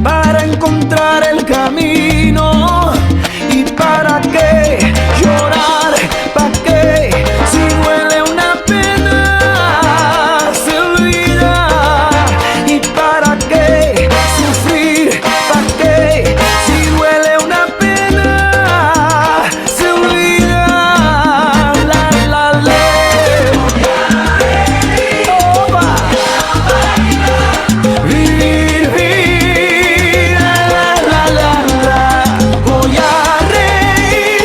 para encontrar el camino. ¿Y para qué llorar? ¿Para qué? Si duele una pena, se olvida. ¿Y para qué sufrir? ¿Para qué? Si duele una pena, se olvida. La, la, la. Opa. Vivir, vivir, la, la, la, la. Voy a reír,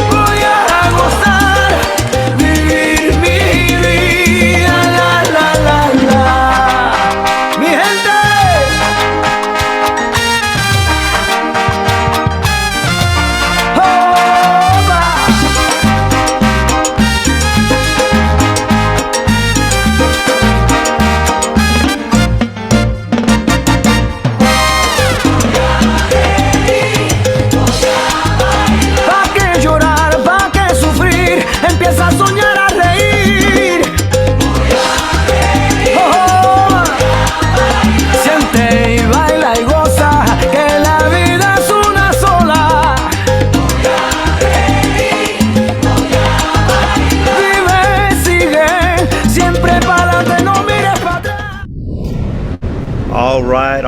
voy a gozar, vivir mi vida, la, la, la, la. Mi gente. ¿Pa' qué llorar? ¿Pa' qué sufrir? Empieza a soñar, a reír. Oh, siente y baila y goza, que la vida es una sola. Vive, sigue, siempre para adelante, no mires para atrás. All right.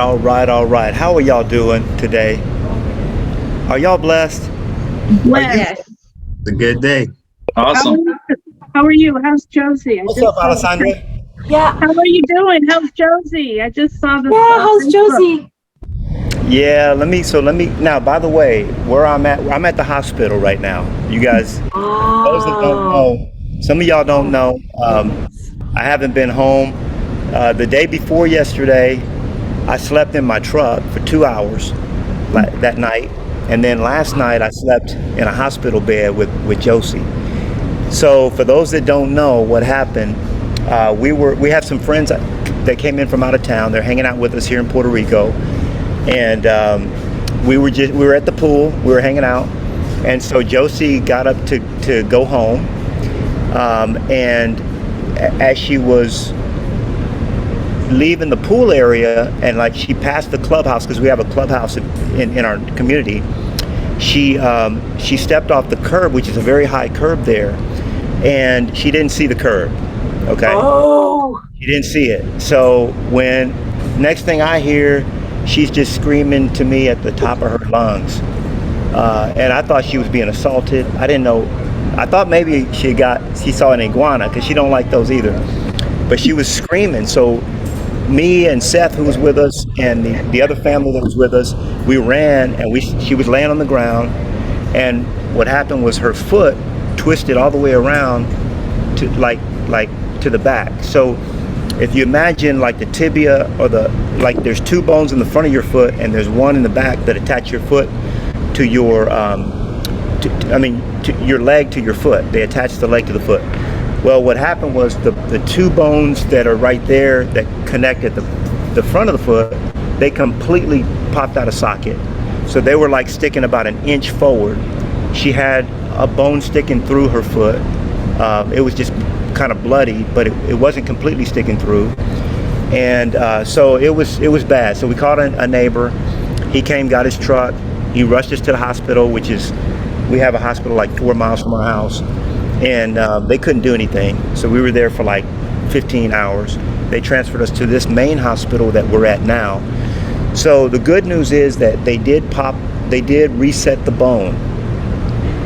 How are y'all doing today? Are y'all blessed? Yes. It's a good day. Awesome. How are you? How's Josie? What's up, Alessandra? Yeah. How are you doing? How's Josie? I just saw this. Yeah, how's Josie? Yeah, let me now, by the way, where I'm at the hospital right now. You guys, those that don't know, some of y'all don't know, I haven't been home. The day before yesterday, I slept in my truck for 2 hours that night. And then last night I slept in a hospital bed with Josie. So for those that don't know what happened, we have some friends that came in from out of town. They're hanging out with us here in Puerto Rico. And we were at the pool, we were hanging out. And so Josie got up to go home. And as she was leaving the pool area, and like she passed the clubhouse, because we have a clubhouse in our community, she stepped off the curb, which is a very high curb there, and she didn't see the curb. Okay. Oh. She didn't see it. So when next thing I hear, she's just screaming to me at the top of her lungs, and I thought she was being assaulted. I didn't know. I thought maybe she saw an iguana, because she don't like those either. But she was screaming. So me and Seth, who was with us, and the other family that was with us, we ran, and she was laying on the ground, and what happened was her foot twisted all the way around to like to the back. So if you imagine like the tibia, or there's two bones in the front of your foot, and there's one in the back that attach your foot to your to your leg to your foot. They attach the leg to the foot. Well, what happened was the two bones that are right there that connect at the front of the foot, they completely popped out of socket. So they were like sticking about an inch forward. She had a bone sticking through her foot. It was just kind of bloody, but it wasn't completely sticking through. And so it was bad. So we called a neighbor. He came, got his truck. He rushed us to the hospital, we have a hospital like 4 miles from our house. And they couldn't do anything. So we were there for like 15 hours. They transferred us to this main hospital that we're at now. So the good news is that they did reset the bone.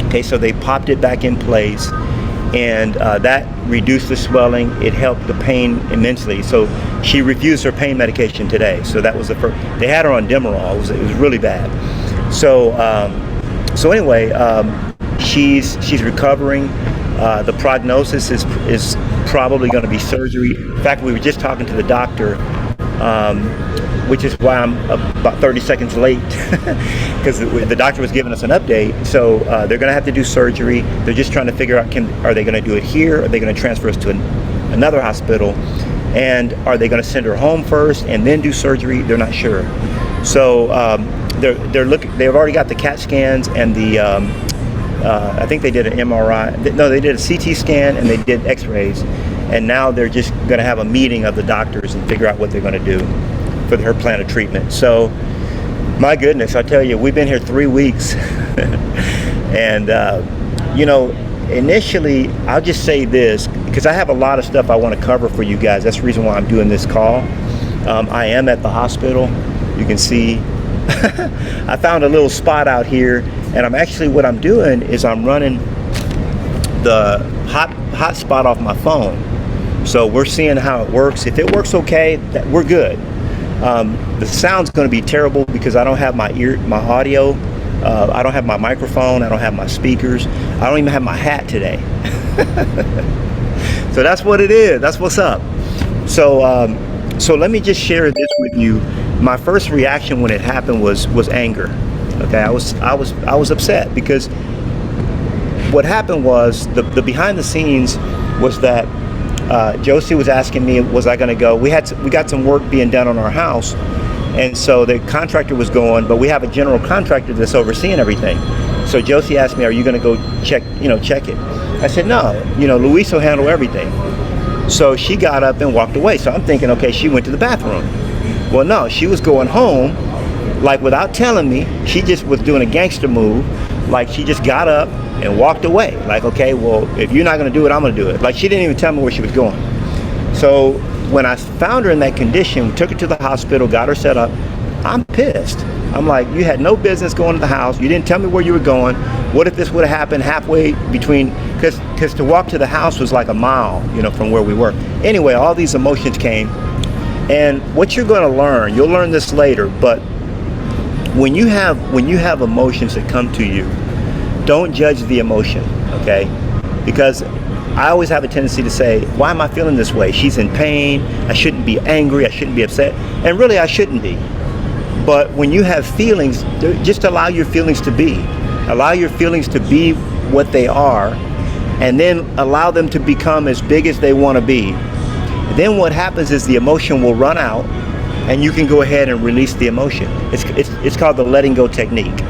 Okay, so they popped it back in place, and that reduced the swelling. It helped the pain immensely. So she refused her pain medication today. So that was the first. They had her on Demerol. It was really bad. So anyway, she's recovering. The prognosis is probably going to be surgery. In fact, we were just talking to the doctor, which is why I'm about 30 seconds late, because the doctor was giving us an update. So they're going to have to do surgery. They're just trying to figure out, are they going to do it here? Are they going to transfer us to another hospital? And are they going to send her home first and then do surgery? They're not sure. So they're looking. They've already got the CAT scans and the I think they did an MRI. No, they did a CT scan and they did X-rays. And now they're just going to have a meeting of the doctors and figure out what they're going to do for her plan of treatment. So, my goodness, I tell you, we've been here 3 weeks. And, you know, initially, I'll just say this, because I have a lot of stuff I want to cover for you guys. That's the reason why I'm doing this call. I am at the hospital. You can see I found a little spot out here, and what I'm doing is I'm running the hot spot off my phone. So we're seeing how it works. If it works okay, we're good. The sound's going to be terrible because I don't have my audio. I don't have my microphone. I don't have my speakers. I don't even have my hat today. So that's what it is. That's what's up. So let me just share this with you. My first reaction when it happened was anger. Okay, I was upset because what happened was the behind the scenes was that Josie was asking me, was I going to go? We got some work being done on our house, and so the contractor was going, but we have a general contractor that's overseeing everything. So Josie asked me, "Are you going to go check it?" I said, "No, Luis will handle everything." So she got up and walked away. So I'm thinking, okay, she went to the bathroom. Well, no, she was going home, like without telling me. She just was doing a gangster move, like she just got up and walked away. Like, okay, well, if you're not going to do it, I'm going to do it. Like, she didn't even tell me where she was going. So when I found her in that condition, we took her to the hospital, got her set up. I'm pissed. I'm like, you had no business going to the house. You didn't tell me where you were going. What if this would have happened halfway between, because to walk to the house was like a mile, from where we were. Anyway, all these emotions came. And what you're going to learn, you'll learn this later, but when you have emotions that come to you, don't judge the emotion, okay? Because I always have a tendency to say, why am I feeling this way? She's in pain. I shouldn't be angry. I shouldn't be upset. And really, I shouldn't be. But when you have feelings, just allow your feelings to be. Allow your feelings to be what they are, and then allow them to become as big as they want to be. Then what happens is the emotion will run out, and you can go ahead and release the emotion. It's called the letting go technique.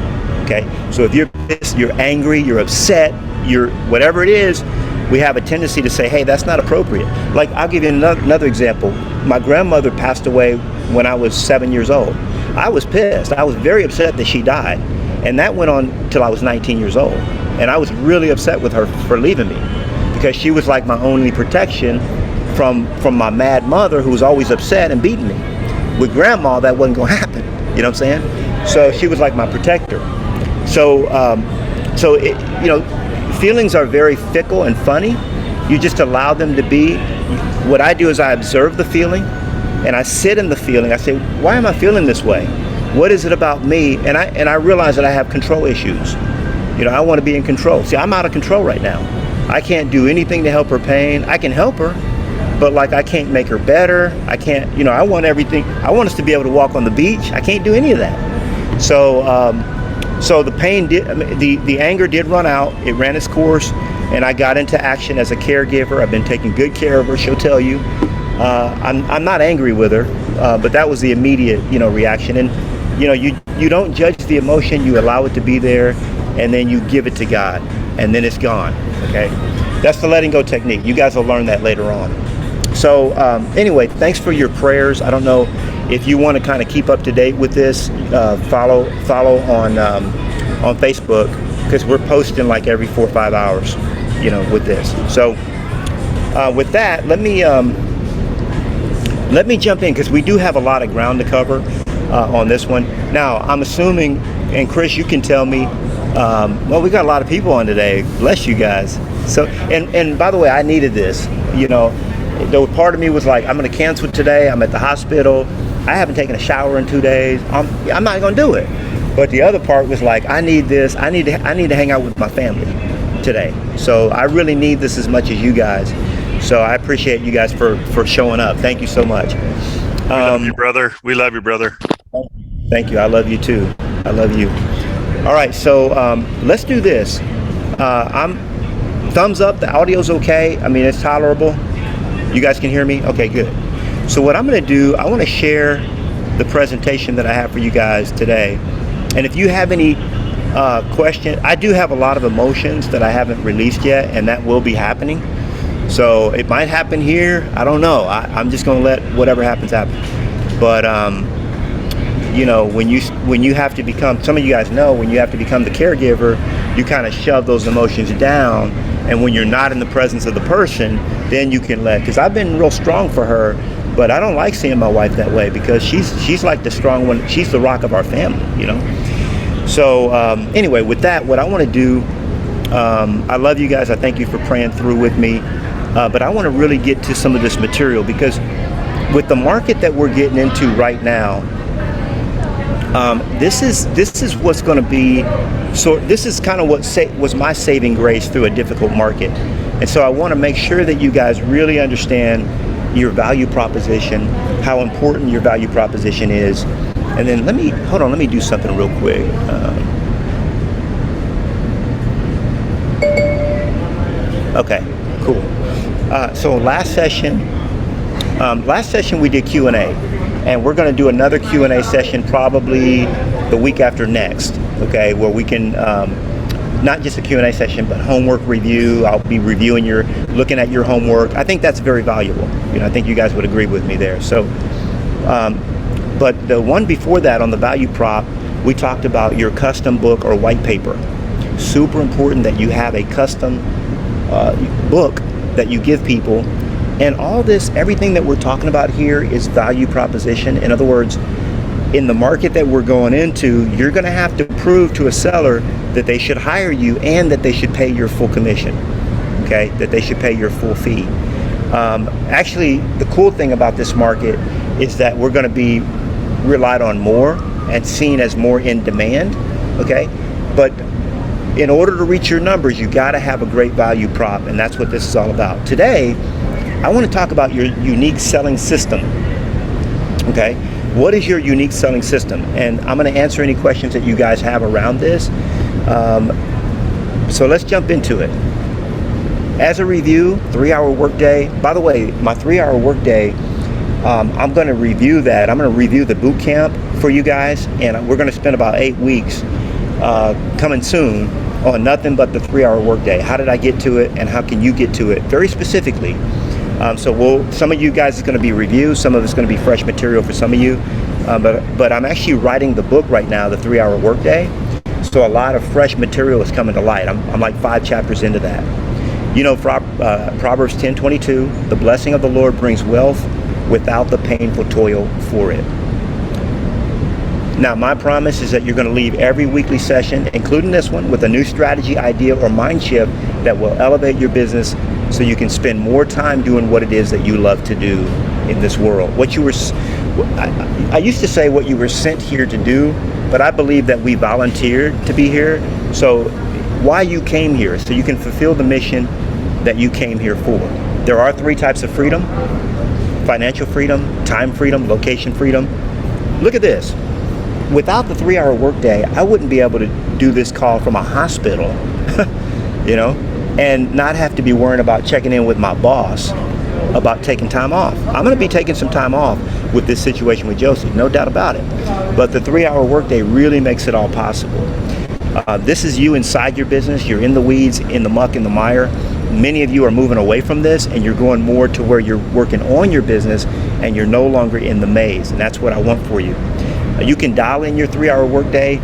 Okay, so if you're pissed, you're angry, you're upset, you're whatever it is, we have a tendency to say, hey, that's not appropriate. Like, I'll give you another example. My grandmother passed away when I was 7 years old. I was pissed. I was very upset that she died. And that went on till I was 19 years old. And I was really upset with her for leaving me, because she was like my only protection from my mad mother, who was always upset and beating me. With grandma, that wasn't going to happen. You know what I'm saying? So she was like my protector. So, feelings are very fickle and funny. You just allow them to be. What I do is I observe the feeling, and I sit in the feeling. I say, why am I feeling this way? What is it about me? And I realize that I have control issues. I want to be in control. See, I'm out of control right now. I can't do anything to help her pain. I can help her, but like, I can't make her better. I can't, I want everything. I want us to be able to walk on the beach. I can't do any of that. So the pain the anger did run out. It ran its course, and I got into action as a caregiver. I've been taking good care of her. She'll tell you. I'm not angry with her, but that was the immediate, reaction. And you don't judge the emotion. You allow it to be there, and then you give it to God, and then it's gone. Okay, that's the letting go technique. You guys will learn that later on. So anyway, thanks for your prayers. I don't know if you want to kind of keep up to date with this. Follow on Facebook, because we're posting like every 4 or 5 hours, with this. So with that, let me jump in, because we do have a lot of ground to cover on this one. Now, I'm assuming, and Chris, you can tell me. Well, we got a lot of people on today. Bless you guys. So, and by the way, I needed this. Though part of me was like, I'm going to cancel today. I'm at the hospital. I haven't taken a shower in 2 days. I'm not going to do it. But the other part was like, I need this. I need to hang out with my family today. So I really need this as much as you guys. So I appreciate you guys for showing up. Thank you so much. We love you, brother. We love you, brother. Thank you. I love you too. I love you. All right. So let's do this. I'm thumbs up. The audio's okay. I mean, it's tolerable. You guys can hear me? Okay, good. So what I'm going to do, I want to share the presentation that I have for you guys today. And if you have any questions, I do have a lot of emotions that I haven't released yet, and that will be happening. So it might happen here. I don't know. I'm just going to let whatever happens happen. But when you have to become, some of you guys know, when you have to become the caregiver, you kind of shove those emotions down. And when you're not in the presence of the person, then you can because I've been real strong for her, but I don't like seeing my wife that way, because she's like the strong one. She's the rock of our family, So anyway, with that, what I want to do, I love you guys. I thank you for praying through with me. But I want to really get to some of this material, because with the market that we're getting into right now, this is what's going to be. So this is kind of what was my saving grace through a difficult market. And so I want to make sure that you guys really understand your value proposition, how important your value proposition is. And then let me do something real quick. Okay, cool. So last session we did Q&A, and we're going to do another Q&A session probably the week after next, okay, where we can, not just a Q&A session, but homework review. I'll be looking at your homework. I think that's very valuable. I think you guys would agree with me there. So, but the one before that on the value prop, we talked about your custom book or white paper. Super important that you have a custom book that you give people. And all this, everything that we're talking about here is value proposition. In other words, in the market that we're going into, you're going to have to prove to a seller that they should hire you and that they should pay your full commission, okay? That they should pay your full fee. Actually, the cool thing about this market is that we're going to be relied on more and seen as more in demand, okay? But in order to reach your numbers, you got to have a great value prop, and that's what this is all about. Today, I want to talk about your unique selling system, okay? What is your unique selling system? And I'm going to answer any questions that you guys have around this. So let's jump into it. As a review, 3-hour workday. By the way, my 3-hour workday, I'm going to review that. I'm going to review the boot camp for you guys, and we're going to spend about 8 weeks coming soon on nothing but the 3-hour workday. How did I get to it, and how can you get to it very specifically? So some of you guys is going to be review, some of it's going to be fresh material for some of you, but I'm actually writing the book right now, the 3-hour workday. So a lot of fresh material is coming to light. I'm like 5 chapters into that. Proverbs 10:22, the blessing of the Lord brings wealth without the painful toil for it. Now, my promise is that you're going to leave every weekly session, including this one, with a new strategy, idea, or mind shift that will elevate your business so you can spend more time doing what it is that you love to do in this world. I used to say what you were sent here to do, but I believe that we volunteered to be here. So why you came here, so you can fulfill the mission that you came here for. There are 3 types of freedom: financial freedom, time freedom, location freedom. Look at this. Without the 3-hour workday, I wouldn't be able to do this call from a hospital, and not have to be worrying about checking in with my boss about taking time off. I'm going to be taking some time off with this situation with Josie, no doubt about it. But the 3-hour workday really makes it all possible. This is you inside your business. You're in the weeds, in the muck, in the mire. Many of you are moving away from this, and you're going more to where you're working on your business, and you're no longer in the maze. And that's what I want for you. You can dial in your 3-hour workday.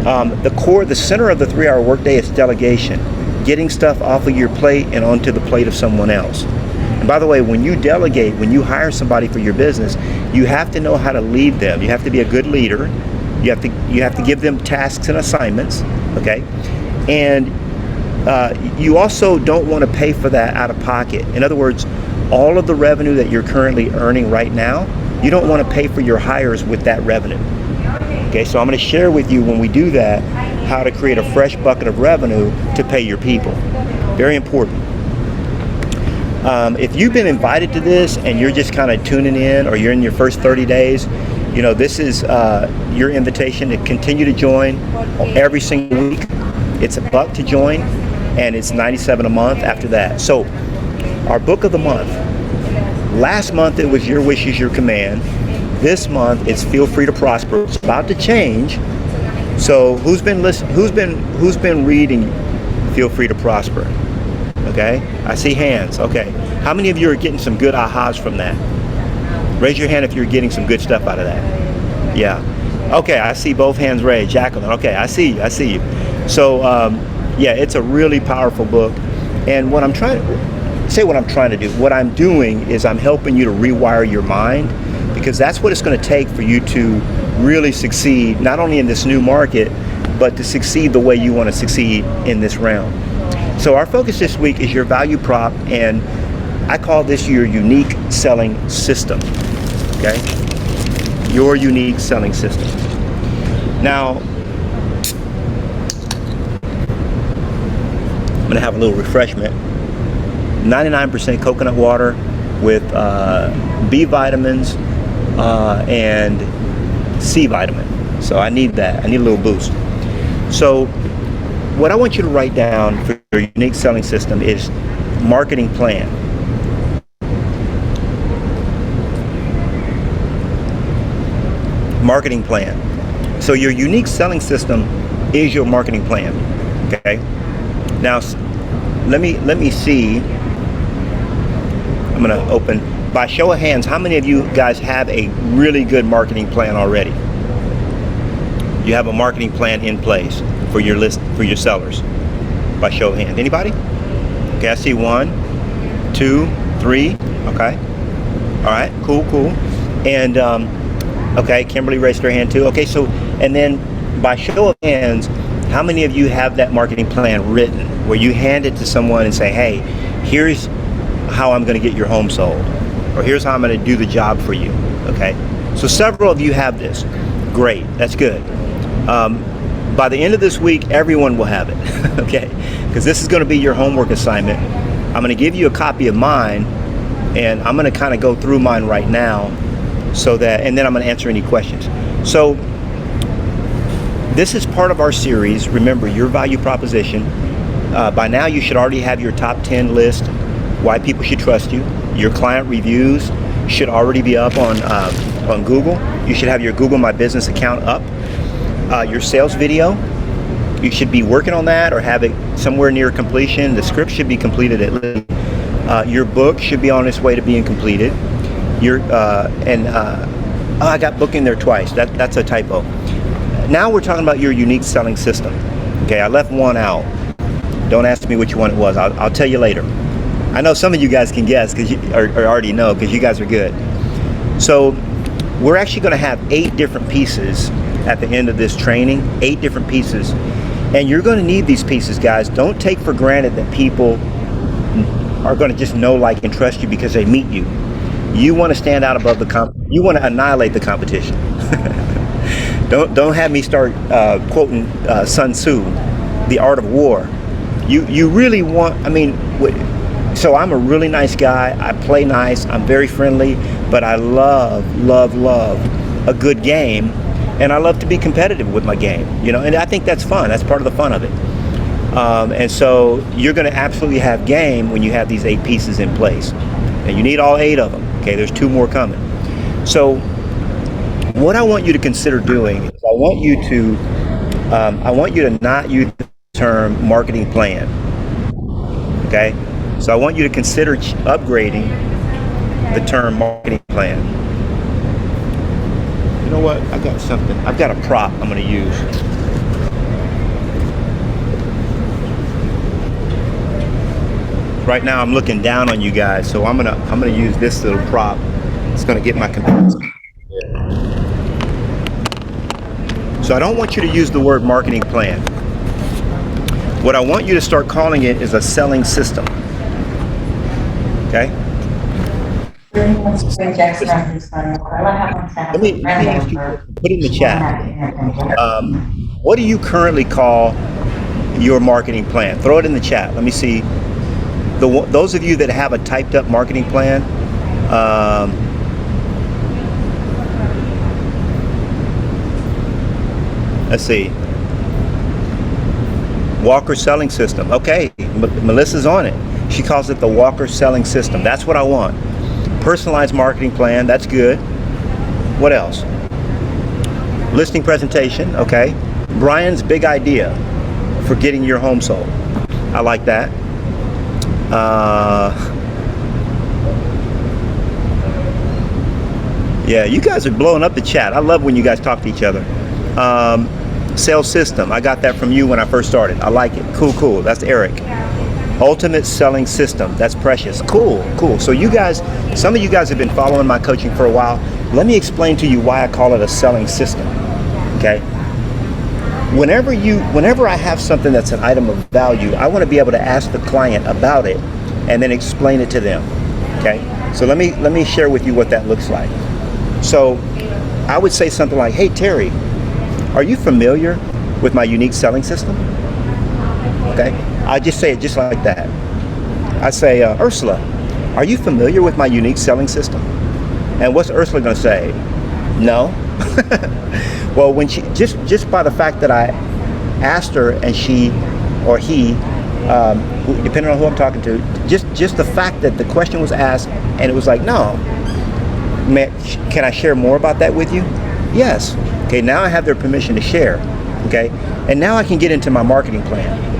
The center of the 3-hour workday is delegation, getting stuff off of your plate and onto the plate of someone else. And by the way, when you delegate, when you hire somebody for your business, you have to know how to lead them. You have to be a good leader. You have to give them tasks and assignments, okay? And you also don't want to pay for that out of pocket. In other words, all of the revenue that you're currently earning right now, you don't want to pay for your hires with that revenue. Okay, so I'm going to share with you when we do that how to create a fresh bucket of revenue to pay your people. Very important. If you've been invited to this and you're just kind of tuning in, or you're in your first 30 days, this is your invitation to continue to join every single week. It's $1 to join, and it's $97 a month after that. So our book of the month. Last month it was Your Wish is Your Command. This month it's Feel Free to Prosper. It's about to change. So who's been reading Feel Free to Prosper? Okay, I see hands. Okay, how many of you are getting some good ahas from that? Raise your hand if you're getting some good stuff out of that. Yeah. Okay, I see both hands raised. Jacqueline, okay, I see you. So, yeah, it's a really powerful book. And what I'm trying to do, what I'm doing is I'm helping you to rewire your mind, because that's what it's going to take for you to really succeed, not only in this new market, but to succeed the way you want to succeed in this realm. So our focus this week is your value prop, and I call this your unique selling system, okay? Your unique selling system. Now, I'm gonna have a little refreshment. 99% coconut water with B vitamins and C vitamin. So I need that, I need a little boost. So what I want you to write down for your unique selling system is marketing plan. Marketing plan. So your unique selling system is your marketing plan. Okay. Now let me see. I'm gonna open. By show of hands, how many of you guys have a really good marketing plan already? You have a marketing plan in place for your list, for your sellers. By show of hands. Anybody? Okay, I see 1, 2, 3. Okay. All right. Cool. And okay, Kimberly raised her hand too. Okay, so, and then by show of hands, how many of you have that marketing plan written where you hand it to someone and say, hey, here's how I'm going to get your home sold, or here's how I'm going to do the job for you? Okay, so several of you have this. Great, that's good. By the end of this week, everyone will have it, okay? Because this is going to be your homework assignment. I'm going to give you a copy of mine, and I'm going to kind of go through mine right now, so that, and then I'm going to answer any questions. So this is part of our series. Remember, your value proposition. By now, you should already have your top 10 list, why people should trust you. Your client reviews should already be up on Google. You should have your Google My Business account up. Your sales video, you should be working on that or have it somewhere near completion. The script should be completed at least. Your book should be on its way to being completed. I got book in there twice. That's a typo. Now we're talking about your unique selling system. Okay, I left one out. Don't ask me which one it was. I'll tell you later. I know some of you guys can guess because you already know, because you guys are good. So we're actually going to have 8 different pieces at the end of this training. 8 different pieces, and you're going to need these pieces, guys. Don't take for granted that people are going to just know, like, and trust you because they meet you. You want to stand out above you want to annihilate the competition. Don't have me start quoting Sun Tzu, The Art of War. You really want, so I'm a really nice guy. I play nice. I'm very friendly, but I love a good game, and I love to be competitive with my game. And I think that's fun. That's part of the fun of it. And so you're going to absolutely have game when you have these 8 pieces in place, and you need all 8 of them. Okay, there's 2 more coming. So what I want you to consider doing is I want you to not use the term marketing plan. Okay, so I want you to consider upgrading the term marketing plan. You know what? I've got something. I've got a prop I'm going to use. Right now I'm looking down on you guys, so I'm gonna use this little prop. It's gonna get my comparison. So I don't want you to use the word marketing plan. What I want you to start calling it is a selling system. Okay? Let me ask you, put in the chat. What do you currently call your marketing plan? Throw it in the chat. Let me see. Those of you that have a typed up marketing plan, let's see. Walker Selling System. Okay, Melissa's on it. She calls it the Walker Selling System. That's what I want. Personalized marketing plan. That's good. What else? Listing presentation. Okay. Brian's big idea for getting your home sold. I like that. Yeah, you guys are blowing up the chat. I love when you guys talk to each other. Sales system. I got that from you when I first started. I like it. Cool. That's Eric. Ultimate selling system. That's Precious. Cool. So you guys, some of you guys have been following my coaching for a while. Let me explain to you why I call it a selling system. Okay. Whenever I have something that's an item of value, I want to be able to ask the client about it and then explain it to them. Okay. So let me share with you what that looks like. So I would say something like, hey Terry, are you familiar with my unique selling system? Okay. I just say it just like that. I say, Ursula, are you familiar with my unique selling system? And what's Ursula going to say? No. Well, when she just by the fact that I asked her and she or he, depending on who I'm talking to, just the fact that the question was asked and it was like, no. Can I share more about that with you? Yes. Okay, now I have their permission to share. Okay, and now I can get into my marketing plan.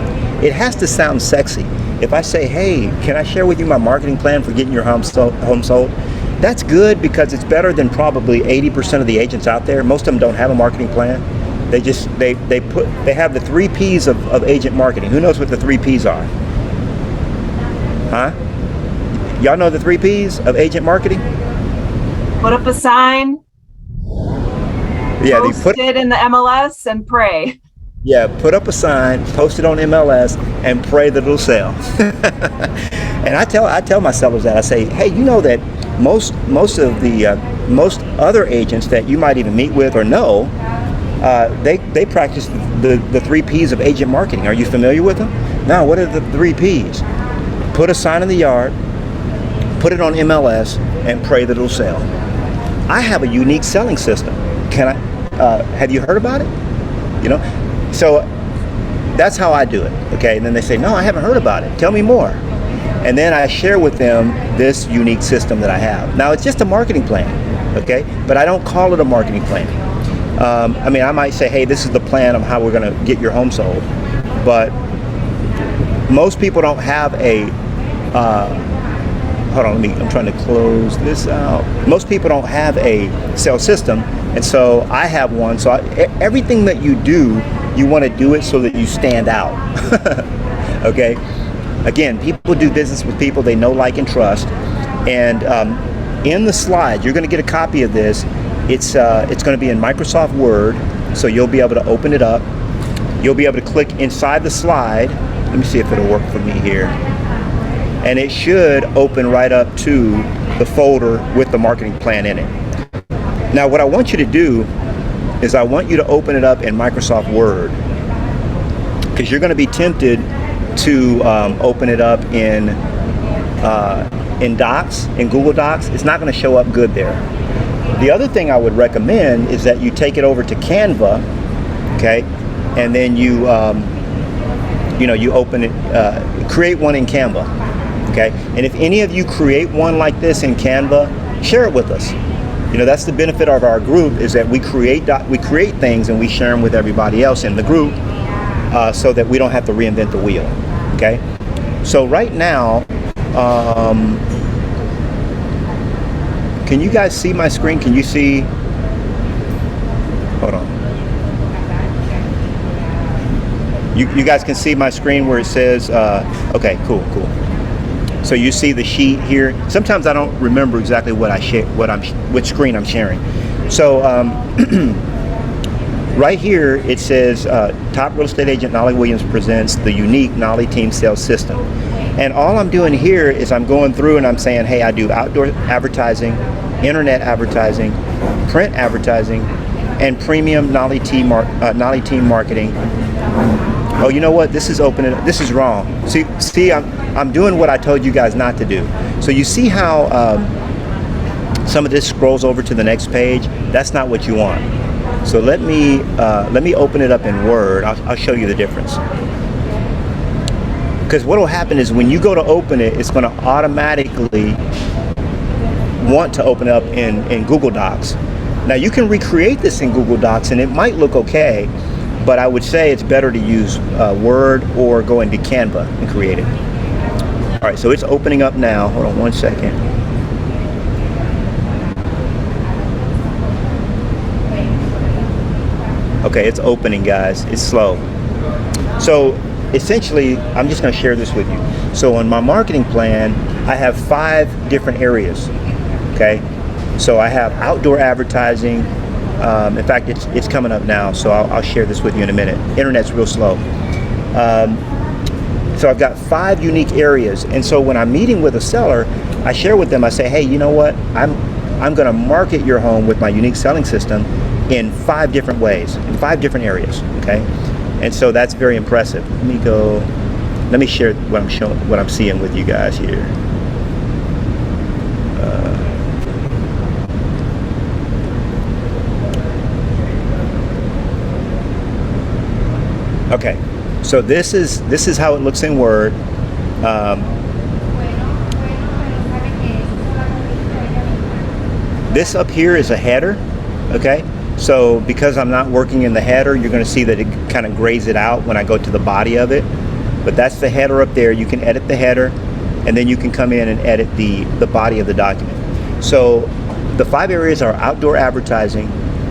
It has to sound sexy. If I say, hey, can I share with you my marketing plan for getting your home sold? That's good because it's better than probably 80% of the agents out there. Most of them don't have a marketing plan. They have the 3 P's of agent marketing. Who knows what the 3 P's are? Huh? Y'all know the 3 P's of agent marketing? Put up a sign. Yeah, post it in the MLS and pray. Yeah, put up a sign, post it on MLS, and pray that it'll sell. And I tell my sellers that. I say, hey, you know that most other agents that you might even meet with or know, they practice the 3 P's of agent marketing. Are you familiar with them? No. What are the 3 P's? Put a sign in the yard, put it on MLS, and pray that it'll sell. I have a unique selling system. Have you heard about it? You know. So that's how I do it, okay? And then they say, no, I haven't heard about it. Tell me more. And then I share with them this unique system that I have. Now, it's just a marketing plan, okay? But I don't call it a marketing plan. I might say, hey, this is the plan of how we're gonna get your home sold. But most people don't have a, hold on, I'm trying to close this out. Most people don't have a sales system, and so I have one. So everything that you do, you want to do it so that you stand out. Okay. Again, people do business with people they know, like, and trust. And in the slides, you're going to get a copy of this. It's going to be in Microsoft Word, so you'll be able to open it up. You'll be able to click inside the slide. Let me see if it'll work for me here. And it should open right up to the folder with the marketing plan in it. Now, what I want you to do is I want you to open it up in Microsoft Word, because you're going to be tempted to open it up in Docs, in Google Docs. It's not going to show up good there. The other thing I would recommend is that you take it over to Canva, okay, and then you open it, create one in Canva, okay. And if any of you create one like this in Canva, share it with us. You know, that's the benefit of our group, is that we create things and we share them with everybody else in the group, so that we don't have to reinvent the wheel. Okay. So right now, can you guys see my screen? Can you see? Hold on. You guys can see my screen where it says, okay, cool. So you see the sheet here. Sometimes I don't remember exactly what I share, which screen I'm sharing. So right here it says top real estate agent Knolly Williams presents the unique Knolly Team Sales System. And all I'm doing here is I'm going through and I'm saying, hey, I do outdoor advertising, internet advertising, print advertising, and premium Knolly Team marketing. Oh, you know what? This is opening. This is wrong. See, I'm doing what I told you guys not to do. So you see how some of this scrolls over to the next page? That's not what you want. So let me open it up in Word. I'll show you the difference. Because what will happen is when you go to open it, it's going to automatically want to open up in Google Docs. Now you can recreate this in Google Docs and it might look okay, but I would say it's better to use Word or go into Canva and create it. All right, so it's opening up now. Hold on one second. Okay, it's opening, guys. It's slow. So essentially, I'm just going to share this with you. So on my marketing plan, I have 5 different areas. Okay, so I have outdoor advertising. In fact, it's coming up now, so I'll share this with you in a minute. Internet's real slow. So I've got 5 unique areas, and so when I'm meeting with a seller, I share with them. I say, hey, you know what? I'm going to market your home with my unique selling system in 5 different ways, in 5 different areas. Okay, and so that's very impressive. Let me share what I'm seeing with you guys here. Okay, so this is how it looks in Word. This up here is a header. Okay, so because I'm not working in the header, you're going to see that it kind of grays it out when I go to the body of it. But that's the header up there. You can edit the header, and then you can come in and edit the body of the document. So the 5 areas are outdoor advertising,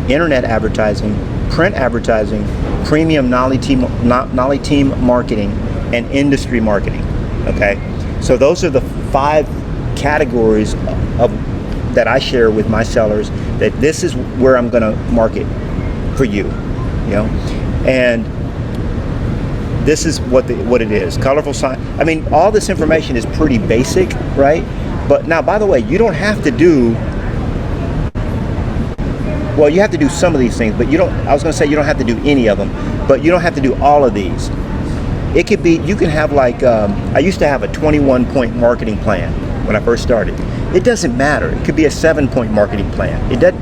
internet advertising, print advertising, premium Knolly team marketing, and industry marketing. Okay, so those are the 5 categories that I share with my sellers, that this is where I'm going to market for you, and this is what it is. Colorful sign. I mean, all this information is pretty basic, right? But now, by the way, you don't have to do. Well, you have to do some of these things, but you don't. I was going to say you don't have to do any of them, but you don't have to do all of these. It could be. You can have like. I used to have a 21-point marketing plan when I first started. It doesn't matter. It could be a 7-point marketing plan. It doesn't.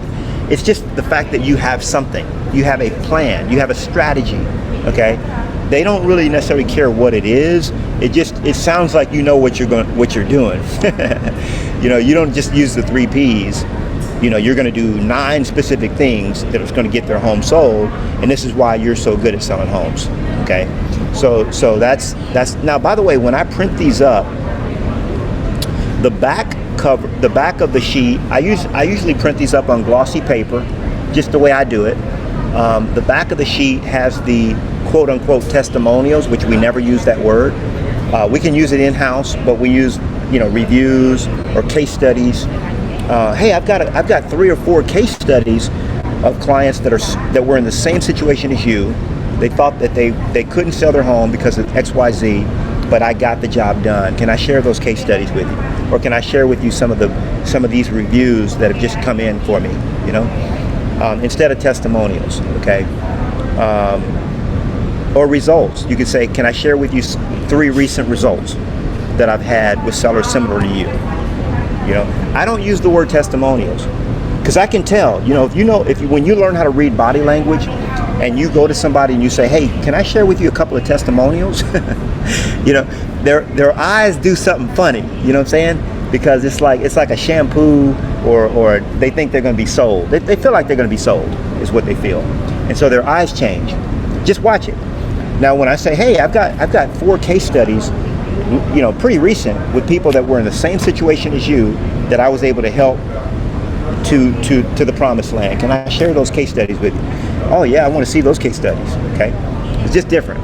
It's just the fact that you have something. You have a plan. You have a strategy. Okay. They don't really necessarily care what it is. It sounds like you know what you're doing. You don't just use the 3 Ps. You're going to do 9 specific things that is going to get their home sold, and this is why you're so good at selling homes. Okay, so that's now. By the way, when I print these up, the back of the sheet, I usually print these up on glossy paper, just the way I do it. The back of the sheet has the quote-unquote testimonials, which we never use that word. We can use it in-house, but we use reviews or case studies. Hey, I've got 3 or 4 case studies of clients that were in the same situation as you. They thought that they couldn't sell their home because of XYZ, but I got the job done. Can I share those case studies with you, or can I share with you some of these reviews that have just come in for me? Instead of testimonials, okay, or results. You could say, can I share with you 3 recent results that I've had with sellers similar to you? I don't use the word testimonials because I can tell. When you learn how to read body language, and you go to somebody and you say, hey, can I share with you a couple of testimonials? Their eyes do something funny. You know what I'm saying? Because it's like a shampoo, or they think they're going to be sold. They feel like they're going to be sold, is what they feel, and so their eyes change. Just watch it. Now, when I say, hey, I've got 4 case studies, pretty recent, with people that were in the same situation as you, that I was able to help to the promised land. Can I share those case studies with you? Oh yeah, I want to see those case studies. Okay, it's just different.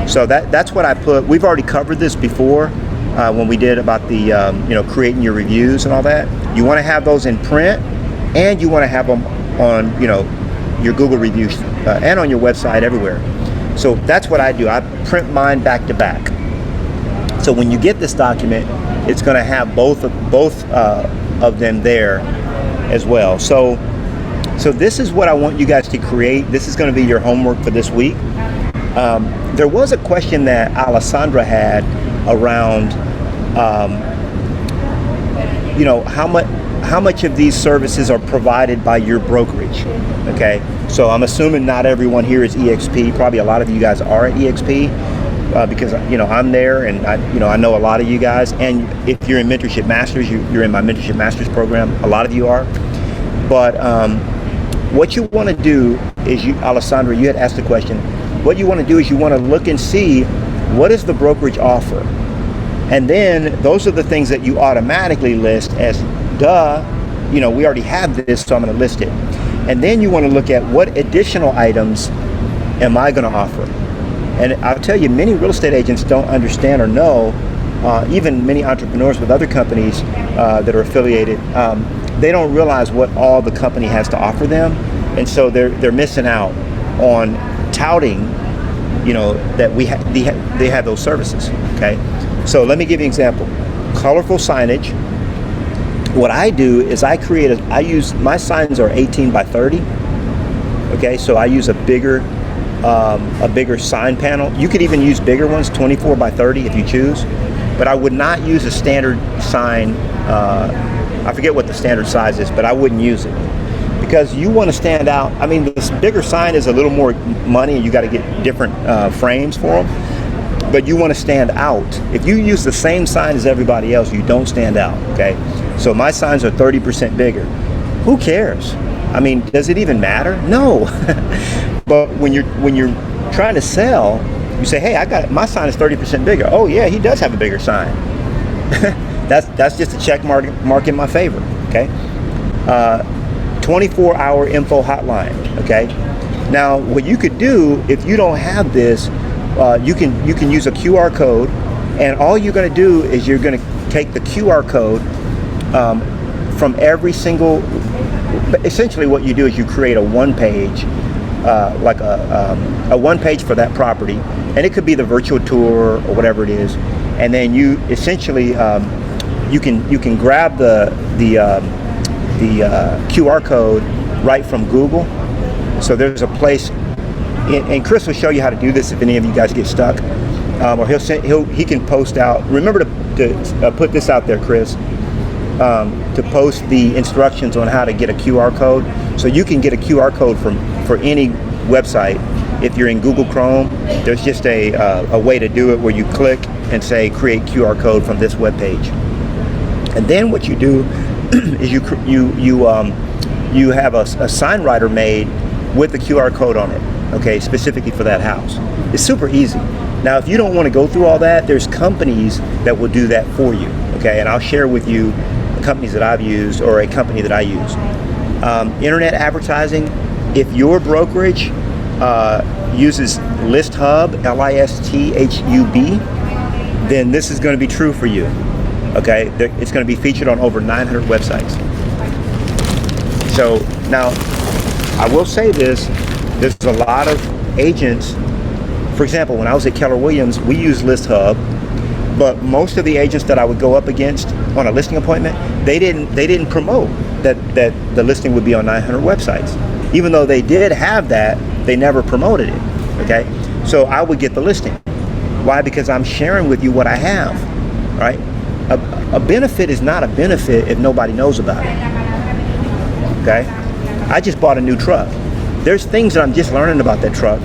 So that's what I put. We've already covered this before when we did about the creating your reviews and all that. You want to have those in print, and you want to have them on your Google reviews and on your website, everywhere. So that's what I do. I print mine back to back. So when you get this document, it's going to have both of them there as well. So this is what I want you guys to create. This is going to be your homework for this week. There was a question that Alessandra had around, how much of these services are provided by your brokerage. Okay, so I'm assuming not everyone here is EXP. Probably a lot of you guys are at EXP because I'm there, and I know a lot of you guys. And if you're in Mentorship Masters, you're in my Mentorship Masters program. A lot of you are. But what you want to do is, Alessandra, you had asked the question. What you want to do is you want to look and see what does the brokerage offer, and then those are the things that you automatically list as we already have this, so I'm going to list it. And then you want to look at what additional items am I going to offer. And I'll tell you, many real estate agents don't understand or know, even many entrepreneurs with other companies that are affiliated, they don't realize what all the company has to offer them. And so they're missing out on touting, that they have those services, okay? So let me give you an example. Colorful signage. What I do is my signs are 18 by 30, okay? So I use a bigger sign panel. You could even use bigger ones, 24 by 30 if you choose, but I would not use a standard sign. I forget what the standard size is, but I wouldn't use it because you want to stand out. I mean, this bigger sign is a little more money and you got to get different frames for them, but you want to stand out. If you use the same sign as everybody else, you don't stand out, okay? So my signs are 30% bigger. Who cares? I mean, does it even matter? No. But when you're trying to sell, you say, hey, my sign is 30% bigger. Oh yeah, he does have a bigger sign. That's just a check mark in my favor, okay? 24-hour info hotline, okay? Now, what you could do if you don't have this, you can use a QR code, and all you're going to do is you're going to take the QR code from every single. Essentially, what you do is you create a one-page, like a one-page for that property, and it could be the virtual tour or whatever it is, and then you essentially you can grab the QR code right from Google. So there's a place, and Chris will show you how to do this if any of you guys get stuck, or he can post out. Remember to put this out there, Chris, to post the instructions on how to get a QR code. So you can get a QR code for any website. If you're in Google Chrome, there's just a way to do it where you click and say create QR code from this web page. And then what you do is you have a sign writer made with the QR code on it, okay, specifically for that house. It's super easy. Now, if you don't want to go through all that, there's companies that will do that for you, okay? And I'll share with you the companies that I've used or a company that I use. Internet advertising, if your brokerage uses ListHub, LISTHUB, then this is going to be true for you, okay? It's going to be featured on over 900 websites. So now, I will say this, there's a lot of agents. For example, when I was at Keller Williams, we used ListHub, but most of the agents that I would go up against on a listing appointment, they didn't promote that the listing would be on 900 websites. Even though they did have that, they never promoted it, okay? So I would get the listing. Why? Because I'm sharing with you what I have, right? A benefit is not a benefit if nobody knows about it, okay? I just bought a new truck. There's things that I'm just learning about that truck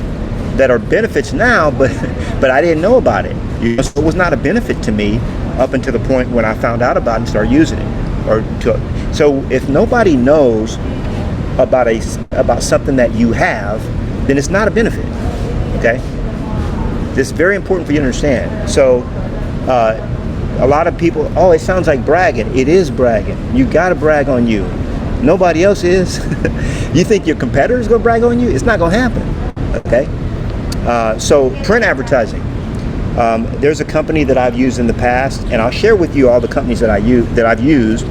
that are benefits now, but I didn't know about it. So it was not a benefit to me up until the point when I found out about it and started using it. So if nobody knows about something that you have, then it's not a benefit, okay? This is very important for you to understand. So a lot of people, oh, it sounds like bragging. It is bragging. You got to brag on you. Nobody else is. You think your competitor's going to brag on you? It's not going to happen, okay? So print advertising. There's a company that I've used in the past, and I'll share with you all the companies that I've used.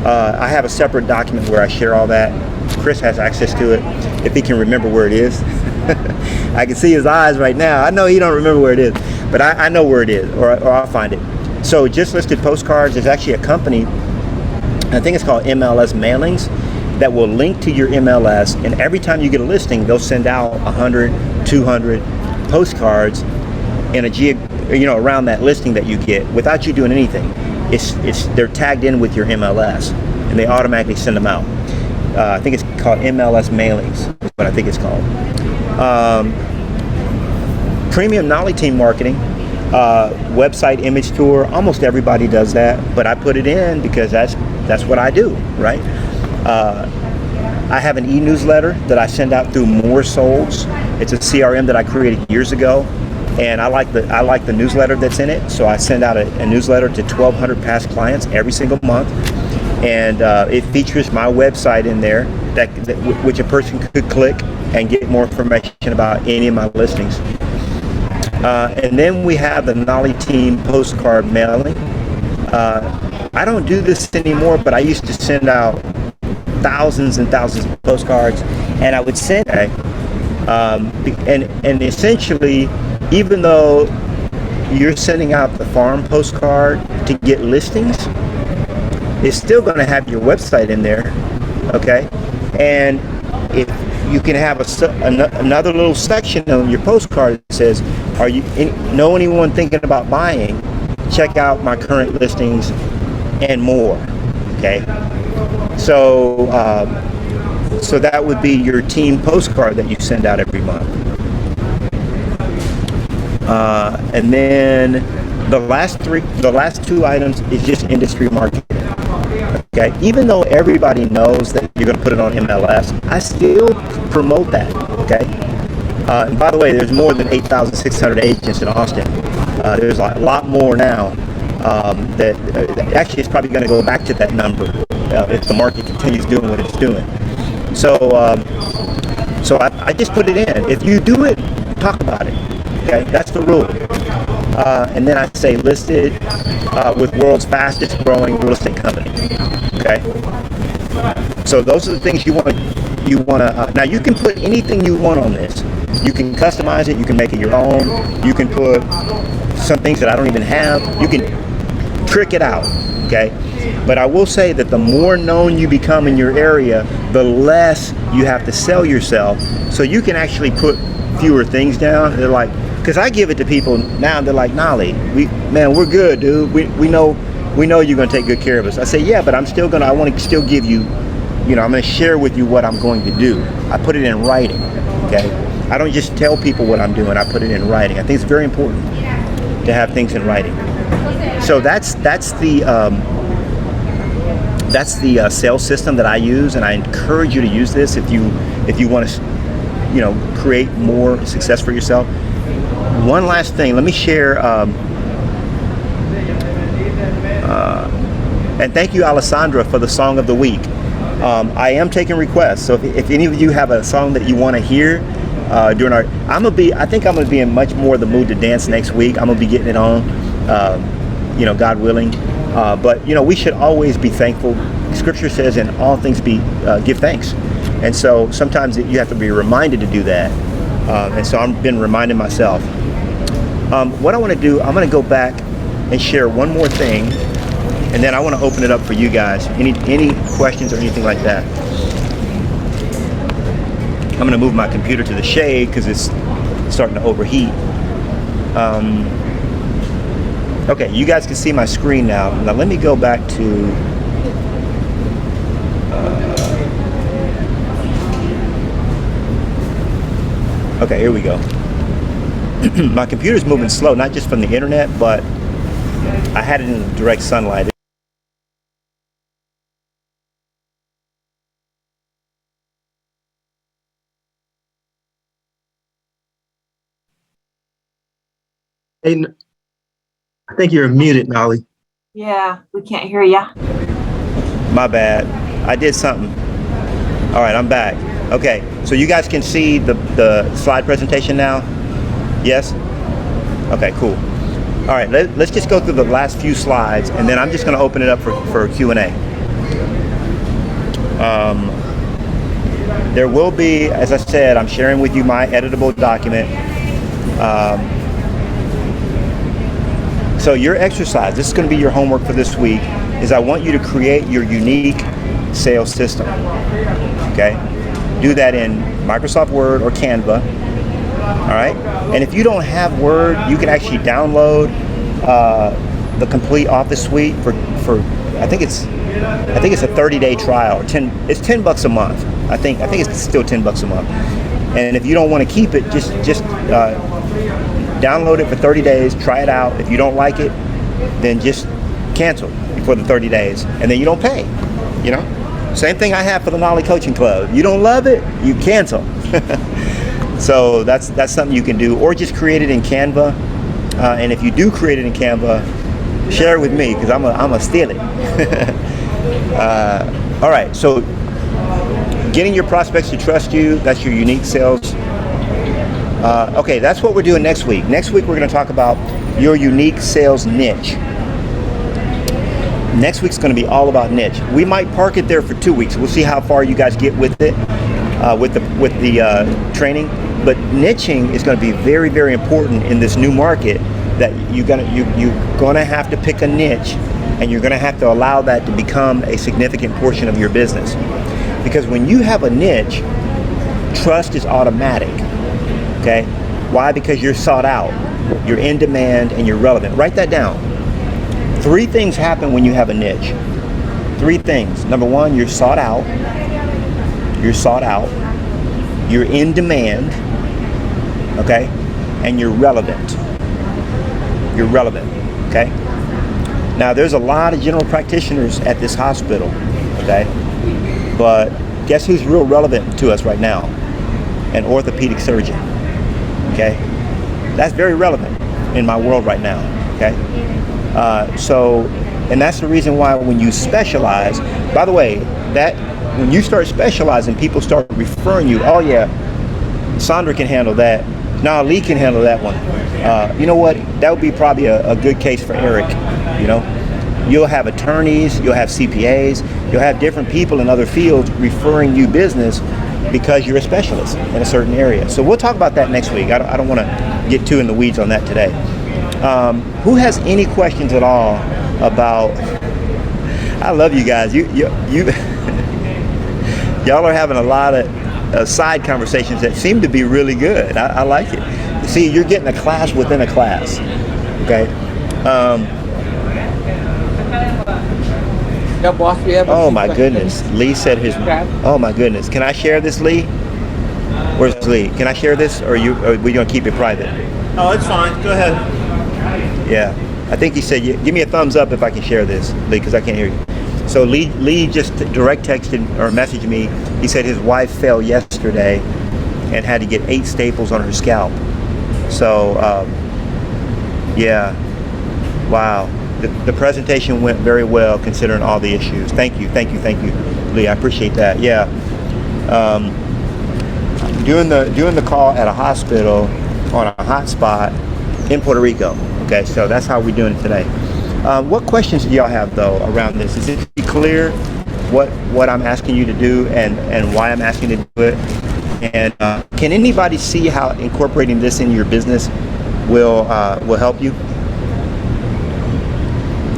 I have a separate document where I share all that. Chris has access to it if he can remember where it is. I can see his eyes right now. I know he don't remember where it is, but I know where it is, or I'll find it. So Just Listed Postcards is actually a company, I think it's called MLS Mailings, that will link to your MLS, and every time you get a listing, they'll send out 100, 200 postcards in around that listing that you get without you doing anything. They're tagged in with your MLS, and they automatically send them out. I think it's called MLS Mailings, is what I think it's called. Premium Knolly Team Marketing, website image tour. Almost everybody does that, but I put it in because that's what I do, right? I have an e-newsletter that I send out through More Souls. It's a CRM that I created years ago, and I like the newsletter that's in it. So I send out a newsletter to 1,200 past clients every single month. and it features my website in there which a person could click and get more information about any of my listings. And then we have the Knolly Team postcard mailing. I don't do this anymore, but I used to send out thousands and thousands of postcards, and I would send and essentially, even though you're sending out the farm postcard to get listings, it's still going to have your website in there, okay? And if you can have another little section on your postcard that says, know anyone thinking about buying? Check out my current listings and more, okay? So so that would be your team postcard that you send out every month. And then the last two items is just industry marketing. Okay, even though everybody knows that you're going to put it on MLS, I still promote that. Okay, and by the way, there's more than 8,600 agents in Austin. There's a lot more now. That actually, it's probably going to go back to that number if the market continues doing what it's doing. So, so I just put it in. If you do it, talk about it. Okay, that's the rule. And then I say listed with world's fastest growing real estate company. Okay. So those are the things you want to. Now you can put anything you want on this. You can customize it. You can make it your own. You can put some things that I don't even have. You can trick it out. Okay. But I will say that the more known you become in your area, the less you have to sell yourself. So you can actually put fewer things down. They're like, because I give it to people now, and they're like, Knolly, we're good, dude. We know you're gonna take good care of us. I say, yeah, but I want to still give you, I'm gonna share with you what I'm going to do. I put it in writing, okay? I don't just tell people what I'm doing. I put it in writing. I think it's very important to have things in writing. So that's the sales system that I use, and I encourage you to use this if you want to, create more success for yourself. One last thing, let me share, and thank you, Alessandra, for the song of the week. I am taking requests, so if any of you have a song that you want to hear during I think I'm gonna be in much more the mood to dance next week. I'm gonna be getting it on, God willing. But we should always be thankful. Scripture says, in all things give thanks, and so sometimes you have to be reminded to do that. And so I've been reminding myself. What I want to do, I'm going to go back and share one more thing, and then I want to open it up for you guys. Any questions or anything like that? I'm going to move my computer to the shade because it's starting to overheat. Okay, you guys can see my screen now. Now let me go back to okay, here we go. My computer's moving slow, not just from the internet, but I had it in the direct sunlight. Hey, I think you're muted, Knolly. Yeah, we can't hear ya. My bad. I did something. All right, I'm back. Okay, so you guys can see the slide presentation now? Yes? Okay, cool. All right, let's just go through the last few slides, and then I'm just going to open it up for Q&A. There will be, as I said, I'm sharing with you my editable document. So your exercise, this is going to be your homework for this week, is I want you to create your unique sales system, okay? Do that in Microsoft Word or Canva, all right? And if you don't have Word, you can actually download the complete Office Suite for I think it's a 30-day trial. It's $10 a month. I think it's still $10 a month. And if you don't want to keep it, just download it for 30 days, try it out. If you don't like it, then just cancel for the 30 days, and then you don't pay, Same thing I have for the Knolly Coaching Club. You don't love it, you cancel. So that's something you can do, or just create it in Canva. And if you do create it in Canva, share it with me, because I'm a steal it. All right, so getting your prospects to trust you, that's your unique sales. Okay, that's what we're doing next week. Next week, we're going to talk about your unique sales niche. Next week's going to be all about niche. We might park it there for 2 weeks. We'll see how far you guys get with it, with the training. But niching is going to be very, very important in this new market. That you're gonna have to pick a niche, and you're gonna have to allow that to become a significant portion of your business. Because when you have a niche, trust is automatic. Okay? Why? Because you're sought out, you're in demand, and you're relevant. Write that down. 3 things happen when you have a niche. 3 things. Number 1, you're sought out. You're in demand. Okay? And you're relevant. You're relevant, okay? Now, there's a lot of general practitioners at this hospital, okay? But guess who's real relevant to us right now? An orthopedic surgeon, okay? That's very relevant in my world right now, okay? And that's the reason why when you specialize, by the way, that when you start specializing, people start referring you, oh yeah, Sandra can handle that. No, Lee can handle that one. You know what? That would be probably a good case for Eric. You know, you'll have attorneys, you'll have CPAs, you'll have different people in other fields referring you business because you're a specialist in a certain area. So we'll talk about that next week. I don't want to get too in the weeds on that today. Who has any questions at all about? I love you guys. You y'all are having a lot of side conversations that seem to be really good. I like it. See, you're getting a class within a class. Okay. Yeah, boss, we have Oh my goodness. Lee said his. Oh my goodness. Can I share this, Lee? Where's Lee? Can I share this, or are we gonna keep it private? Oh, it's fine. Go ahead. Yeah. I think he said, give me a thumbs up if I can share this, Lee, because I can't hear you. So Lee just direct texted or messaged me. He said his wife fell yesterday and had to get 8 staples on her scalp. So, yeah, wow. The presentation went very well considering all the issues. Thank you, Lee. I appreciate that. Yeah, doing the call at a hospital on a hotspot in Puerto Rico. Okay, so that's how we're doing it today. What questions do y'all have though around this? Is it clear what I'm asking you to do and why I'm asking you to do it? And can anybody see how incorporating this in your business will help you?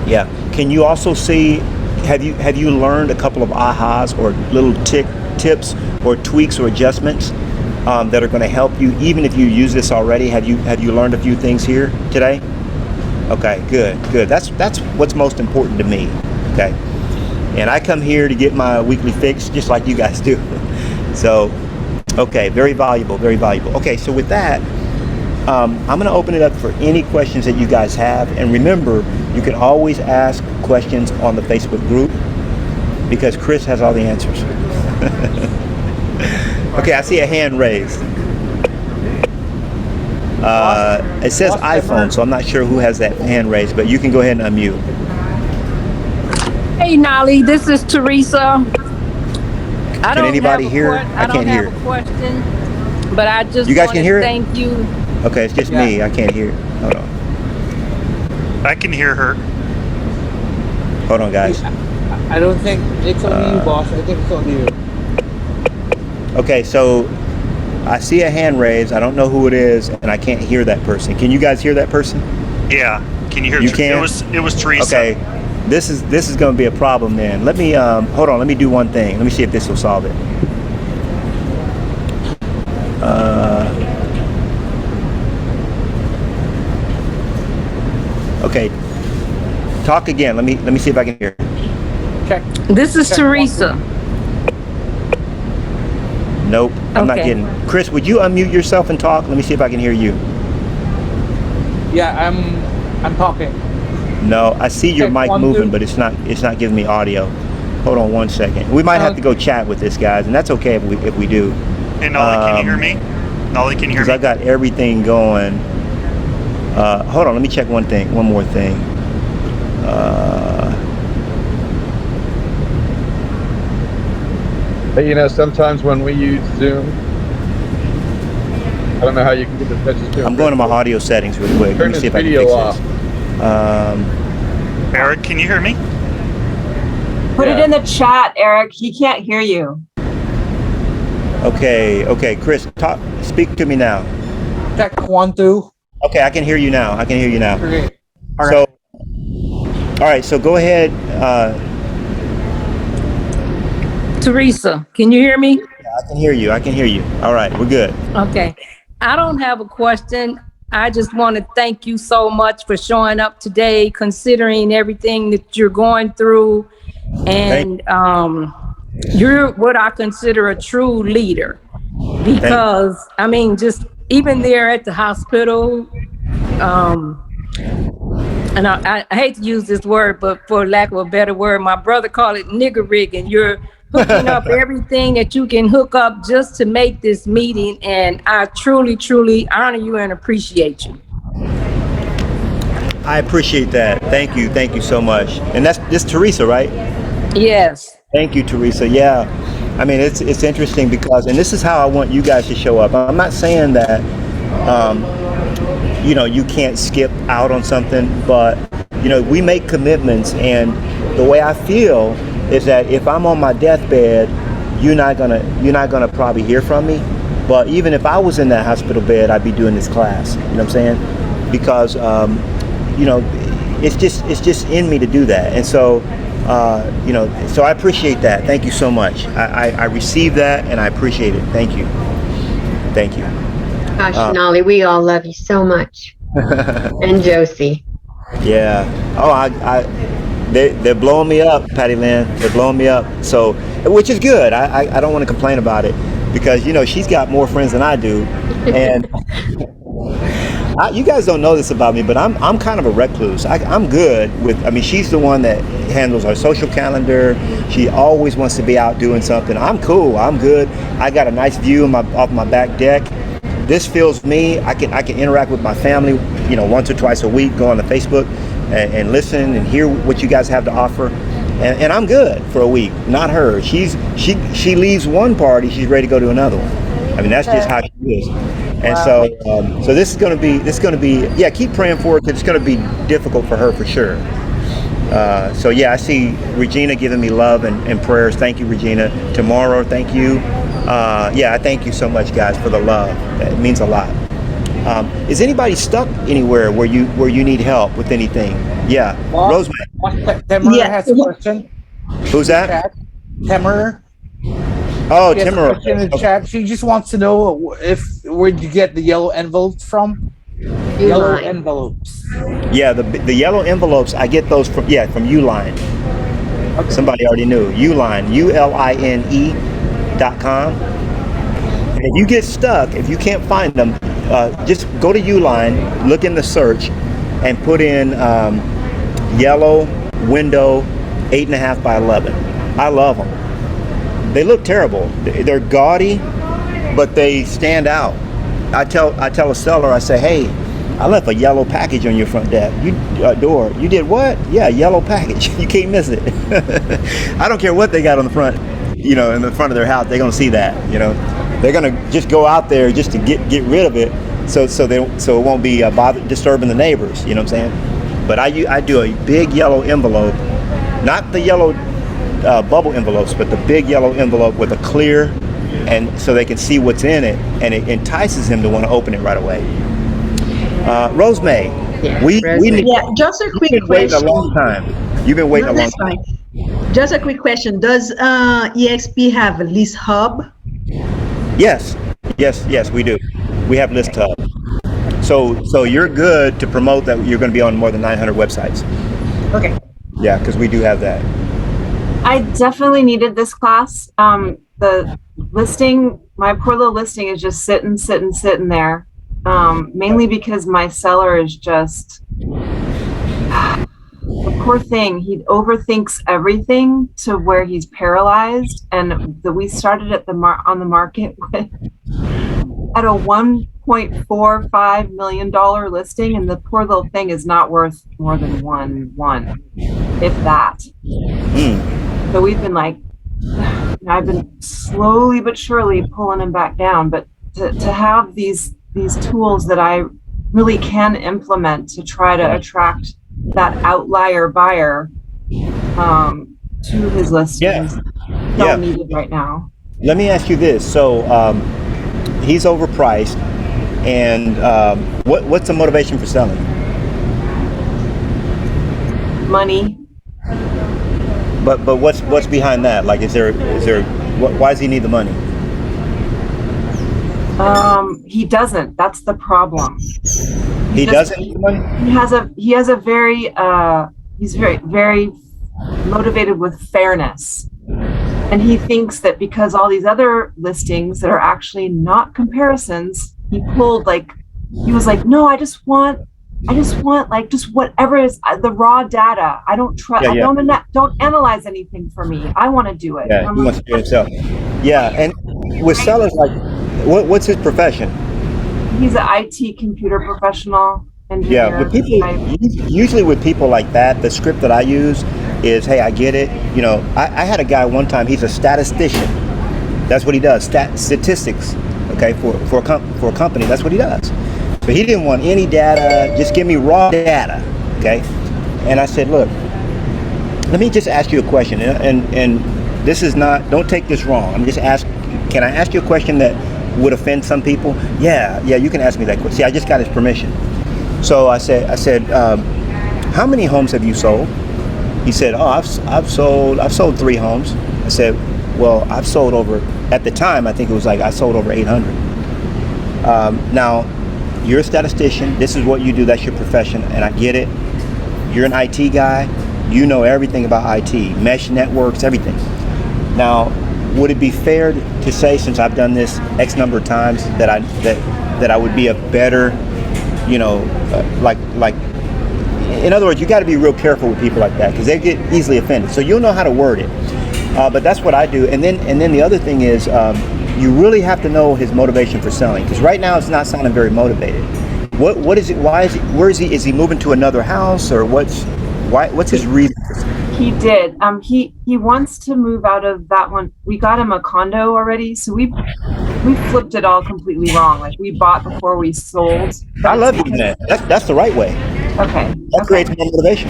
Yeah. Can you also see? Have you learned a couple of ahas or little tips or tweaks or adjustments that are going to help you, even if you use this already? Have you learned a few things here today? Okay, good. That's what's most important to me. Okay, and I come here to get my weekly fix, just like you guys do. So, okay, very valuable. Okay, so with that, I'm going to open it up for any questions that you guys have, and remember, you can always ask questions on the Facebook group because Chris has all the answers. Okay, I see a hand raised. It says iPhone, so I'm not sure who has that hand raised, but you can go ahead and unmute. Hey, Knolly, this is Teresa. Can anybody hear? I can't hear. I don't have a question, but I just you guys can hear it? Thank you. Okay, it's just me. I can't hear. Hold on. I can hear her. Hold on, guys. I don't think it's only you, boss. I think it's only you. Okay, so I see a hand raised. I don't know who it is, and I can't hear that person. Can you guys hear that person? Yeah. Can you hear? You can? It was Teresa. Okay. This is going to be a problem then. Let me hold on. Let me do one thing. Let me see if this will solve it. Okay. Talk again. Let me see if I can hear. Check. This is Teresa. Nope. I'm not Okay. getting. Chris, would you unmute yourself and talk? Let me see if I can hear you. Yeah, I'm talking. No, I see your Check, mic 1, moving, 2. but it's not giving me audio. Hold on one second. We might have to go chat with this, guys, and that's okay if we do. Hey, Nolly, can you hear me? Nolly, can you hear Because me? I got everything going. Hold on, let me check one more thing. Hey, you know, sometimes when we use Zoom, I don't know how you can get the pictures to I'm going to my audio settings real quick. Let Turn me this see if I can video fix off. this. Eric, can you hear me? Put it in the chat, Eric. He can't hear you. Okay, Chris, speak to me now. Check 1, 2. Okay, I can hear you now. Great. All So, right. all right, so go ahead. Teresa, can you hear me? I can hear you. All right, we're good. Okay. I don't have a question. I just want to thank you so much for showing up today, considering everything that you're going through. And you're what I consider a true leader, because I mean, just even there at the hospital, and I hate to use this word, but for lack of a better word, my brother called it nigger rigging. You're hooking up everything that you can hook up just to make this meeting. And I truly, truly honor you and appreciate you. I appreciate that. Thank you so much. And this Teresa, right? Yes. Thank you, Teresa. Yeah, I mean, it's interesting because, and this is how I want you guys to show up. I'm not saying that, you know, you can't skip out on something, but, you know, we make commitments, and the way I feel is that if I'm on my deathbed, you're not gonna probably hear from me. But even if I was in that hospital bed, I'd be doing this class. You know what I'm saying? Because, you know, it's just in me to do that. And so, you know, so I appreciate that. Thank you so much. I received that and I appreciate it. Thank you. Gosh, Knolly, we all love you so much. And Josie. Yeah. Oh, they're blowing me up, Patty Lynn. They're blowing me up. So, which is good. I don't want to complain about it because, you know, she's got more friends than I do. And you guys don't know this about me, but I'm kind of a recluse. I'm good with, I mean, she's the one that handles our social calendar. She always wants to be out doing something. I'm cool. I'm good. I got a nice view off my back deck. This feels me. I can interact with my family, you know, once or twice a week, go on to Facebook and listen and hear what you guys have to offer. And I'm good for a week. Not her. She leaves one party, she's ready to go to another one. I mean, that's just how she is. And so this is going to be, yeah, keep praying for it because it's going to be difficult for her for sure. So yeah, I see Regina giving me love and prayers. Thank you, Regina. Tomorrow, thank you. Yeah, I thank you so much, guys, for the love. It means a lot. Is anybody stuck anywhere where you need help with anything? Yeah, Rosemary. Temer has a question. Who's that? Temer. Oh, She has a Timur. question in the chat. She just wants to know where'd you get the yellow envelopes from? Yellow envelopes. Yeah, the yellow envelopes, I get those from Uline. Okay. Somebody already knew. Uline, ULINE.com. And if you get stuck, if you can't find them, just go to Uline, look in the search, and put in yellow window 8.5 by 11. I love them. They look terrible. They're gaudy, but they stand out. I tell a seller, I say, hey, I left a yellow package on your front door. You did what? Yeah, yellow package. You can't miss it. I don't care what they got on the front, you know, in the front of their house. They're gonna see that, you know. They're gonna just go out there just to get rid of it, so it won't be disturbing the neighbors. You know what I'm saying? But I do a big yellow envelope, not the yellow bubble envelopes, but the big yellow envelope with a clear, and so they can see what's in it, and it entices them to want to open it right away. Rosemary, we need, just a quick you've been waiting question. a long time. You've been waiting a long time. Just a quick question. Does EXP have a list hub? Yes, we do. We have List Hub. So you're good to promote that you're going to be on more than 900 websites. Okay. Yeah, because we do have that. I definitely needed this class. The listing, my poor little listing is just sitting there. Mainly because my seller is just, the poor thing, he overthinks everything to where he's paralyzed. And we started at on the market with at a $1.45 million listing, and the poor little thing is not worth more than one, if that. So we've been like I've been slowly but surely pulling him back down. But to have these tools that I really can implement to try to attract that outlier buyer to his listings, so needed right now. Let me ask you this. So he's overpriced, and what's the motivation for selling? Money. But what's behind that? Like, is there why does he need the money? He doesn't. That's the problem. He doesn't need the money? He has a very he's very motivated with fairness. And he thinks that because all these other listings that are actually not comparisons, he was like, no, I just want like just whatever is the raw data. I don't trust. Don't analyze anything for me. I want to do it. Yeah, he wants to do it himself. Yeah, and with sellers, like, what's his profession? He's an IT computer professional. Engineer. Yeah, with people, usually with people like that, the script that I use is, hey, I get it. You know, I had a guy one time. He's a statistician. That's what he does. Statistics. Okay, for a company, that's what he does. So he didn't want any data. Just give me raw data. Okay, and I said, look, let me just ask you a question, and this is not. Don't take this wrong. I'm just asking. Can I ask you a question that would offend some people? Yeah, you can ask me that question. See, I just got his permission. So I said, how many homes have you sold? He said, oh, I've sold 3 homes. I said, well, I've sold over, at the time, I think it was like I sold over 800. Now, you're a statistician. This is what you do. That's your profession, and I get it. You're an IT guy. You know everything about IT, mesh networks, everything. Now, would it be fair to say, since I've done this X number of times, that I would be a better, you know, like in other words, you got to be real careful with people like that because they get easily offended. So you'll know how to word it, but that's what I do. And then the other thing is, you really have to know his motivation for selling, because right now it's not sounding very motivated. What is it? Why is he? Where is he? Is he moving to another house, or what's his reason for selling? He did. He wants to move out of that one. We got him a condo already, so we flipped it all completely wrong. Like, we bought before we sold. I love doing that. That's the right way. Okay. That creates more motivation.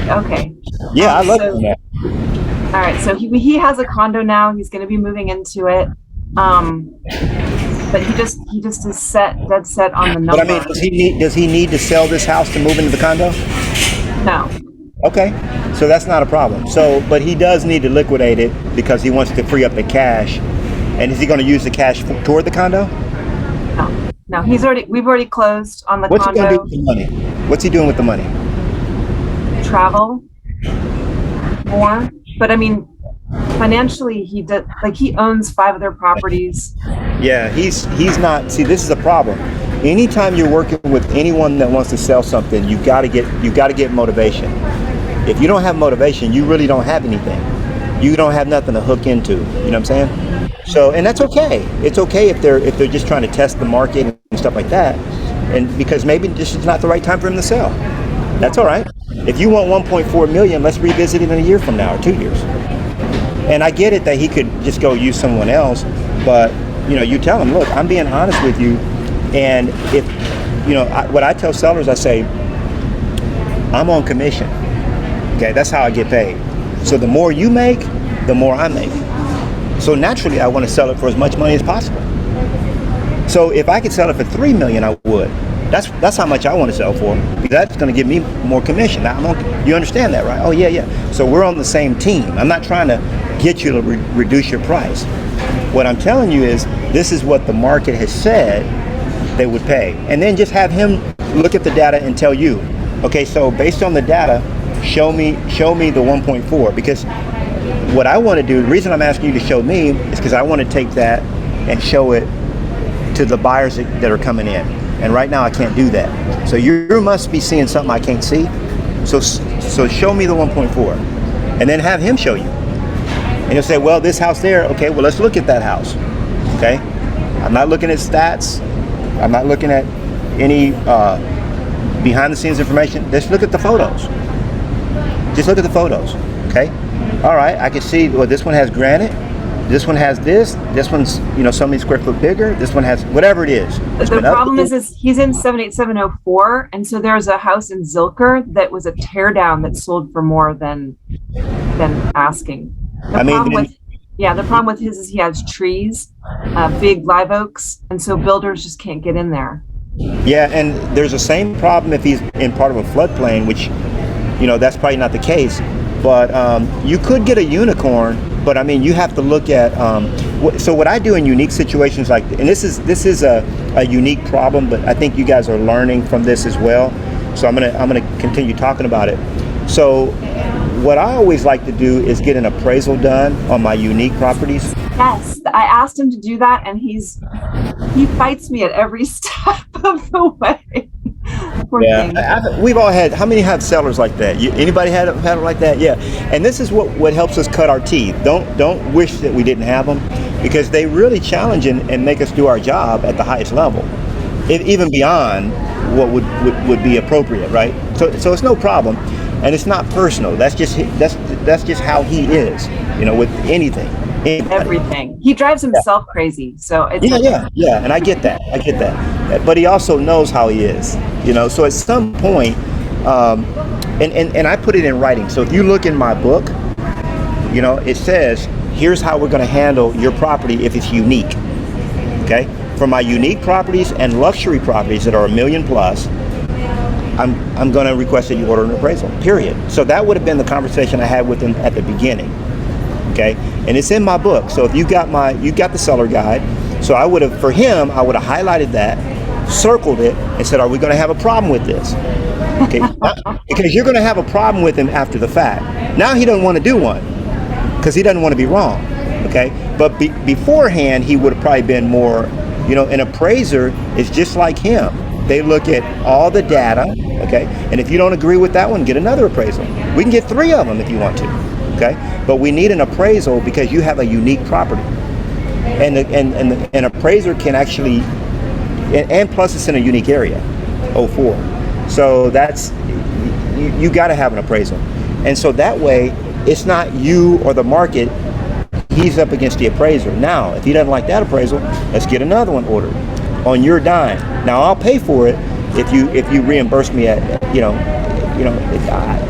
Okay. Yeah, I love doing that. All right. So he has a condo now. He's going to be moving into it. But he just is dead set on the number. But I mean, does he need to sell this house to move into the condo? No. Okay, so that's not a problem. So, but he does need to liquidate it because he wants to free up the cash. And is he going to use the cash toward the condo? No. We've already closed on the condo. What's he going to do with the money? What's he doing with the money? Travel more. But I mean, financially, he owns 5 other properties. Yeah, he's not. See, this is a problem. Anytime you're working with anyone that wants to sell something, you got to get motivation. If you don't have motivation, you really don't have anything. You don't have nothing to hook into. You know what I'm saying? So, and that's okay. It's okay if they're just trying to test the market and stuff like that, and because maybe this is not the right time for him to sell. That's all right. If you want 1.4 million, let's revisit it in a year from now or 2 years. And I get it that he could just go use someone else, but you tell him, look, I'm being honest with you, and if what I tell sellers, I say, I'm on commission. Okay, that's how I get paid. So the more you make, the more I make. So naturally, I want to sell it for as much money as possible. So if I could sell it for $3 million, I would. That's how much I want to sell for. That's going to give me more commission. You understand that, right? Oh yeah. So we're on the same team. I'm not trying to get you to reduce your price. What I'm telling you is, this is what the market has said they would pay, and then just have him look at the data and tell you, okay, so based on the data, show me the 1.4, because what I want to do, the reason I'm asking you to show me is because I want to take that and show it to the buyers that are coming in, and right now I can't do that. So you must be seeing something I can't see. So show me the 1.4, and then have him show you, and he'll say, well, this house there, okay, well, let's look at that house. Okay, I'm not looking at stats. I'm not looking at any behind the scenes information. Just look at the photos. Just look at the photos, okay? all right, I can see, well, this one has granite, this one has this one's, so many square foot bigger, this one has whatever it is. The problem is he's in 78704, and so there's a house in Zilker that was a tear down that sold for more than asking. The problem with his is he has trees, big live oaks, and so builders just can't get in there. Yeah, and there's the same problem if he's in part of a floodplain, which, that's probably not the case. But you could get a unicorn, but I mean, you have to look at. So what I do in unique situations like, and this is a unique problem, but I think you guys are learning from this as well. So I'm gonna continue talking about it. So what I always like to do is get an appraisal done on my unique properties. Yes, I asked him to do that, and he fights me at every step of the way. We've all had. How many have sellers like that? Anybody had it like that? Yeah. And this is what helps us cut our teeth. Don't wish that we didn't have them, because they really challenge and make us do our job at the highest level, even beyond what would be appropriate, right? So it's no problem, and it's not personal. That's just how he is. With anything. Anybody. Everything. He drives himself crazy. So it's yeah, and I get that. But he also knows how he is. So at some point, and I put it in writing. So if you look in my book, it says, here's how we're going to handle your property if it's unique. Okay? For my unique properties and luxury properties that are $1 million plus, I'm going to request that you order an appraisal, period. So that would have been the conversation I had with him at the beginning. Okay, and it's in my book. So if you got the seller guide. So I would have highlighted that, circled it, and said, are we going to have a problem with this? Okay, because you're going to have a problem with him after the fact. Now he doesn't want to do one because he doesn't want to be wrong. Okay, but beforehand he would have probably been more. An appraiser is just like him. They look at all the data. Okay, and if you don't agree with that one, get another appraisal. We can get 3 of them if you want to. Okay, but we need an appraisal because you have a unique property, and an appraiser can actually, and plus it's in a unique area, 04. So that's you got to have an appraisal, and so that way it's not you or the market. He's up against the appraiser. Now, if he doesn't like that appraisal, let's get another one ordered on your dime. Now I'll pay for it if you reimburse me at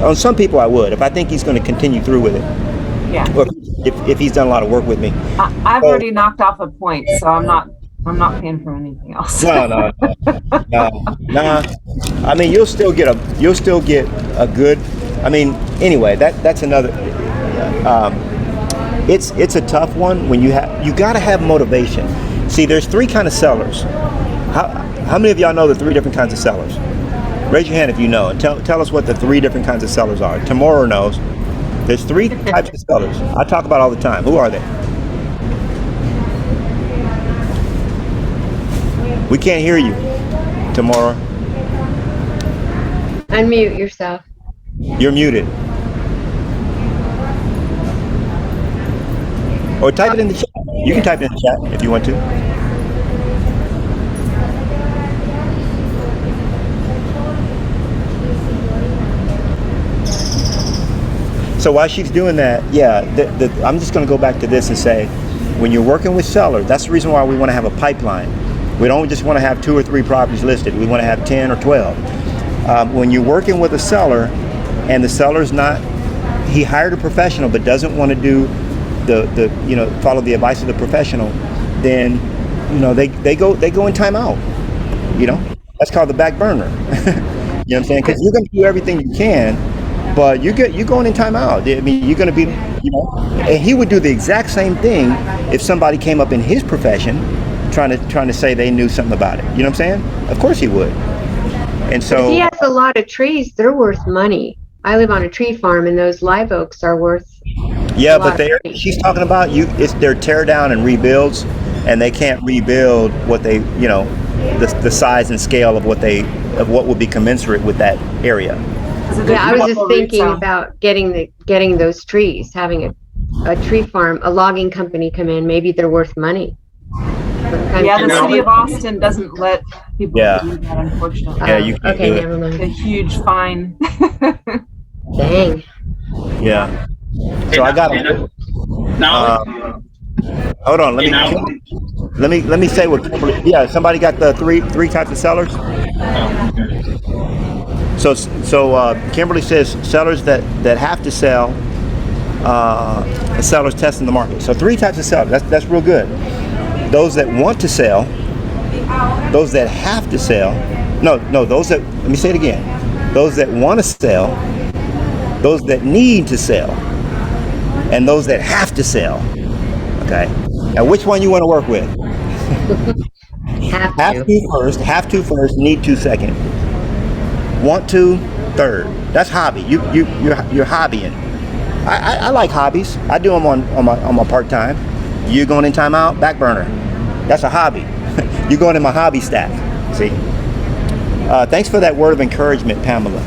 on some people I would, if I think he's going to continue through with it. Yeah. Or if he's done a lot of work with me. I've already knocked off a point, so I'm not paying for anything else. No. I mean, you'll still get a good. I mean, anyway, that's another. It's a tough one when you got to have motivation. See, there's 3 kinds of sellers. How many of y'all know the 3 different kinds of sellers? Raise your hand if you know, and tell us what the 3 different kinds of sellers are. Tamora knows. There's 3 types of sellers. I talk about all the time. Who are they? We can't hear you, Tamora. Unmute yourself. You're muted. Or type it in the chat. You can type it in the chat if you want to. So while she's doing that, I'm just going to go back to this and say, when you're working with sellers, that's the reason why we want to have a pipeline. We don't just want to have 2 or 3 properties listed. We want to have 10 or 12. When you're working with a seller, and the seller's he hired a professional but doesn't want to do follow the advice of the professional, then they go in timeout. That's called the back burner. You know what I'm saying? Because you're going to do everything you can. But you're going in timeout. I mean, you're going to be, and he would do the exact same thing if somebody came up in his profession trying to say they knew something about it. You know what I'm saying? Of course he would. And so if he has a lot of trees, they're worth money. I live on a tree farm, and those live oaks are worth. Yeah, but she's talking about they're tear down and rebuilds, and they can't rebuild what they, the size and scale of what would be commensurate with that area. Yeah, I was just thinking about getting those trees, having a tree farm, a logging company come in. Maybe they're worth money. Yeah, the city of Austin doesn't let people do that, unfortunately. Yeah, you can't do it. Never mind. A huge fine. Dang. Yeah. So I got hold on, let me say what Kimberly, yeah, somebody got the three types of sellers. So Kimberly says sellers that have to sell, sellers testing the market. So 3 types of sellers. That's real good. Those that want to sell, those that have to sell. No, those that, let me say it again. Those that want to sell, those that need to sell, and those that have to sell. Okay. Now, which one you want to work with? Have to first, need to second. Want to third. That's hobby. You're hobbying. I like hobbies. I do them on my part time. You going in timeout, back burner. That's a hobby. You're going in my hobby stack. See. Thanks for that word of encouragement, Pamela.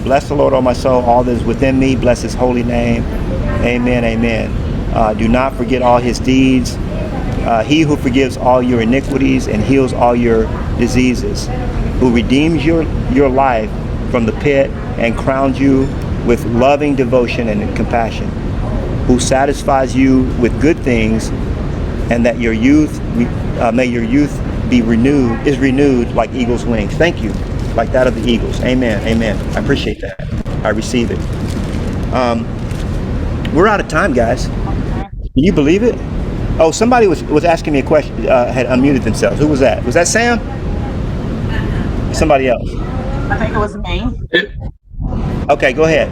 Bless the Lord, O my soul, all that is within me. Bless His holy name. Amen. Amen. Do not forget all His deeds. He who forgives all your iniquities and heals all your diseases, who redeems your life from the pit and crowns you with loving devotion and compassion, who satisfies you with good things, and that your youth may your youth be renewed like eagle's wings. Thank you, like that of the eagles. Amen. Amen. I appreciate that. I receive it. We're out of time, guys. Can you believe it? Oh, somebody was asking me a question, had unmuted themselves. Who was that? Was that Sam? Somebody else? I think it was me. Okay, go ahead.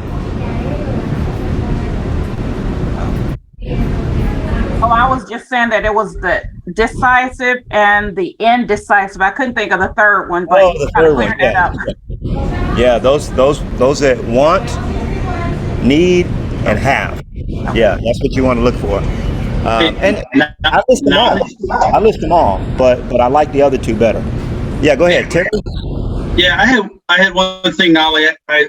Oh, I was just saying that it was the decisive and the indecisive. I couldn't think of the third one, but the third one. Yeah, those that want, need, and have. Yeah, that's what you want to look for. And I list them all. But I like the other 2 better. Yeah, go ahead, Terry. Yeah, I had one thing, Knolly. I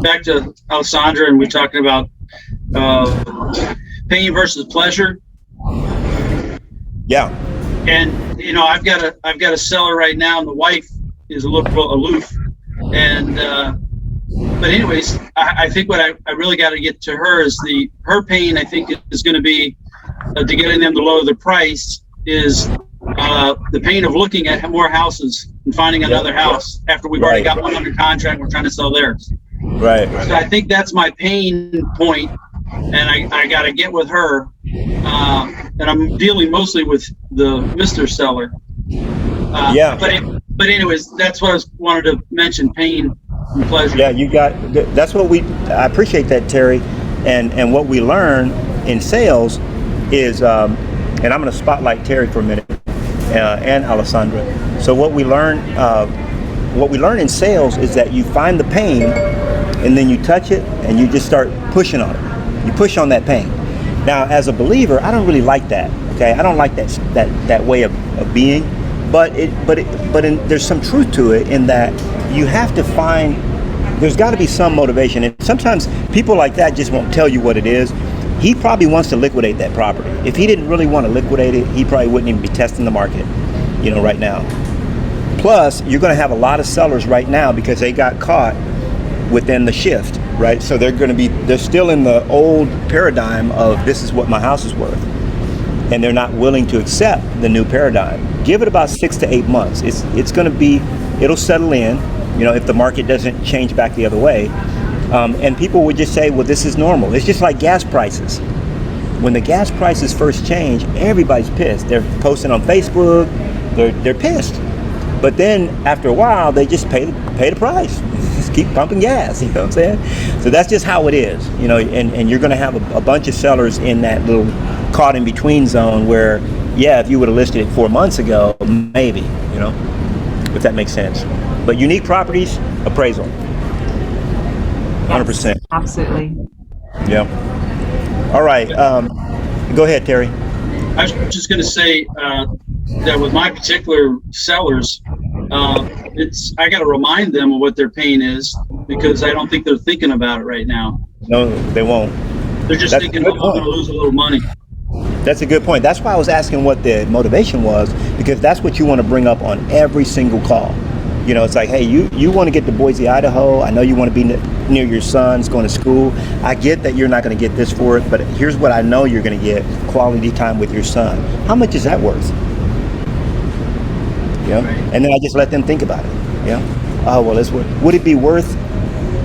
back to Alessandra, and we're talking about pain versus pleasure. Yeah. And I've got a seller right now, and the wife is a little aloof. And but anyways, I think what I really got to get to her is her pain. I think is going to be to getting them to lower the price is the pain of looking at more houses and finding another house after we've already got one under contract. We're trying to sell theirs. Right. So I think that's my pain point, and I got to get with her. And I'm dealing mostly with the Mr. Seller. But anyways, that's what I wanted to mention: pain and pleasure. Yeah, that's what I appreciate that, Terry, and what we learn in sales is, and I'm going to spotlight Terry for a minute, and Alessandra. So what we learn in sales is that you find the pain, and then you touch it, and you just start pushing on it. You push on that pain. Now, as a believer, I don't really like that. Okay, I don't like that way of being, but there's some truth to it in that you have to find. There's got to be some motivation, and sometimes people like that just won't tell you what it is. He probably wants to liquidate that property. If he didn't really want to liquidate it, he probably wouldn't even be testing the market, right now. Plus, you're going to have a lot of sellers right now because they got caught within the shift, right? So they're still in the old paradigm of this is what my house is worth. And they're not willing to accept the new paradigm. Give it about 6 to 8 months. It'll settle in, if the market doesn't change back the other way. And people would just say, well, this is normal. It's just like gas prices. When the gas prices first change, everybody's pissed. They're posting on Facebook, they're pissed. But then after a while, they just pay the price. Just keep pumping gas, you know what I'm saying? So that's just how it is, and you're gonna have a bunch of sellers in that little caught in between zone where, yeah, if you would have listed it 4 months ago, maybe, if that makes sense. But unique properties, appraisal. 100%. Absolutely. Yeah. All right. Go ahead, Terry. I was just going to say that with my particular sellers, I got to remind them of what their pain is because I don't think they're thinking about it right now. No, they won't. They're just thinking, I'm going to lose a little money. That's a good point. That's why I was asking what the motivation was, because that's what you want to bring up on every single call. It's like, hey, you want to get to Boise, Idaho. I know you want to be near your son's going to school. I get that you're not going to get this for it, but here's what I know you're going to get: quality time with your son. How much is that worth? And then I just let them think about it. Oh, well, would it be worth?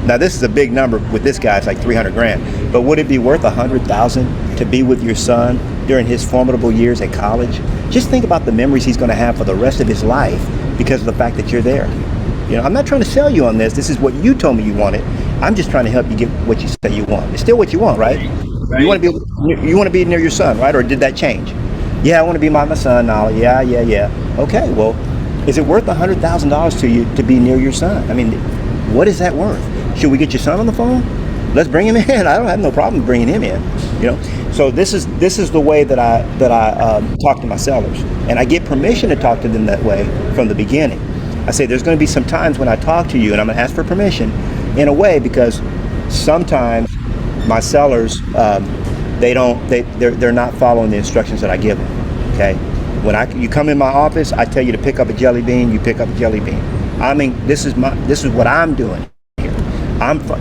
Now this is a big number with this guy. It's like 300 grand. But would it be worth 100,000 to be with your son during his formidable years at college? Just think about the memories he's going to have for the rest of his life because of the fact that you're there. I'm not trying to sell you on this. This is what you told me you wanted. I'm just trying to help you get what you say you want. It's still what you want, right? You want to be near your son, right? Or did that change? Yeah, I want to be my son now. Yeah. Okay, well, is it worth $100,000 to you to be near your son? I mean, what is that worth? Should we get your son on the phone? Let's bring him in. I don't have no problem bringing him in. So this is the way that I talk to my sellers, and I get permission to talk to them that way from the beginning. I say there's going to be some times when I talk to you, and I'm going to ask for permission, in a way, because sometimes my sellers they're not following the instructions that I give them. Okay, when you come in my office, I tell you to pick up a jelly bean. You pick up a jelly bean. I mean, this is what I'm doing.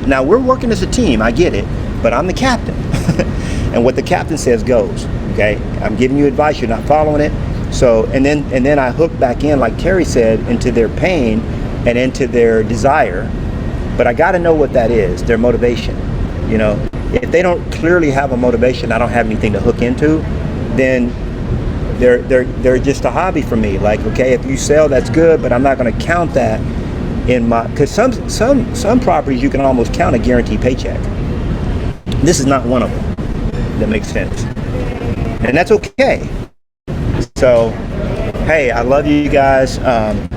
Now we're working as a team, I get it, but I'm the captain. And what the captain says goes, okay? I'm giving you advice, you're not following it. So, and then I hook back in, like Terry said, into their pain and into their desire. But I gotta know what that is, their motivation. If they don't clearly have a motivation, I don't have anything to hook into, then they're just a hobby for me. Like, okay, if you sell, that's good, but I'm not gonna count that in my, because some properties you can almost count a guaranteed paycheck. This is not one of them. That makes sense, and that's okay. So, hey, I love you guys.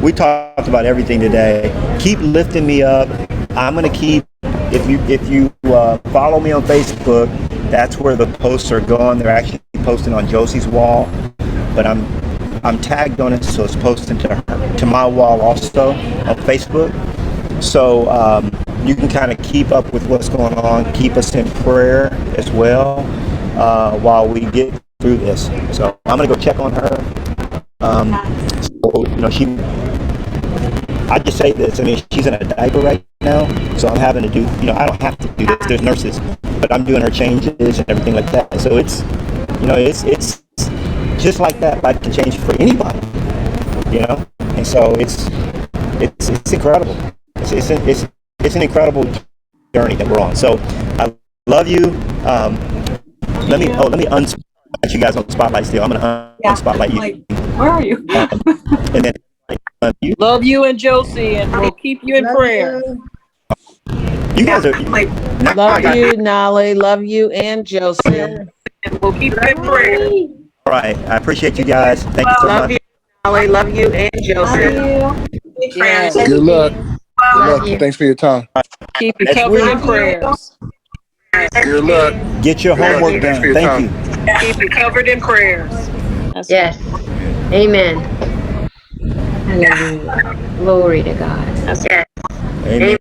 We talked about everything today. Keep lifting me up. I'm gonna keep. If you follow me on Facebook, that's where the posts are going. They're actually posting on Josie's wall, but I'm tagged on it, so it's posted to my wall also on Facebook. So you can kind of keep up with what's going on. Keep us in prayer as well while we get through this. So I'm gonna go check on her. I just say this. I mean, she's in a diaper right now, so I'm having to do. I don't have to do this. There's nurses, but I'm doing her changes and everything like that. So it's just like that. Life can change for anybody, and so it's incredible. It's an incredible journey that we're on. So I love you. Let me unspotlight you guys on the spotlight still. I'm gonna unspotlight you. Like, where are you? And then you. Love you and Josie, and we'll keep you in prayer. You guys are like, love you, Knolly. Love you and Josie. And we'll keep you in prayer. All right. I appreciate you guys. Thank you so much. Love you, Knolly. Love you and Josie. Yes. Good luck. Good luck. Thanks for your time. Keep you covered in prayers. Good luck. Get your homework done. Thank you. Keep you covered in prayers. Yes. Amen. Hallelujah. Glory to God. That's yes. Amen.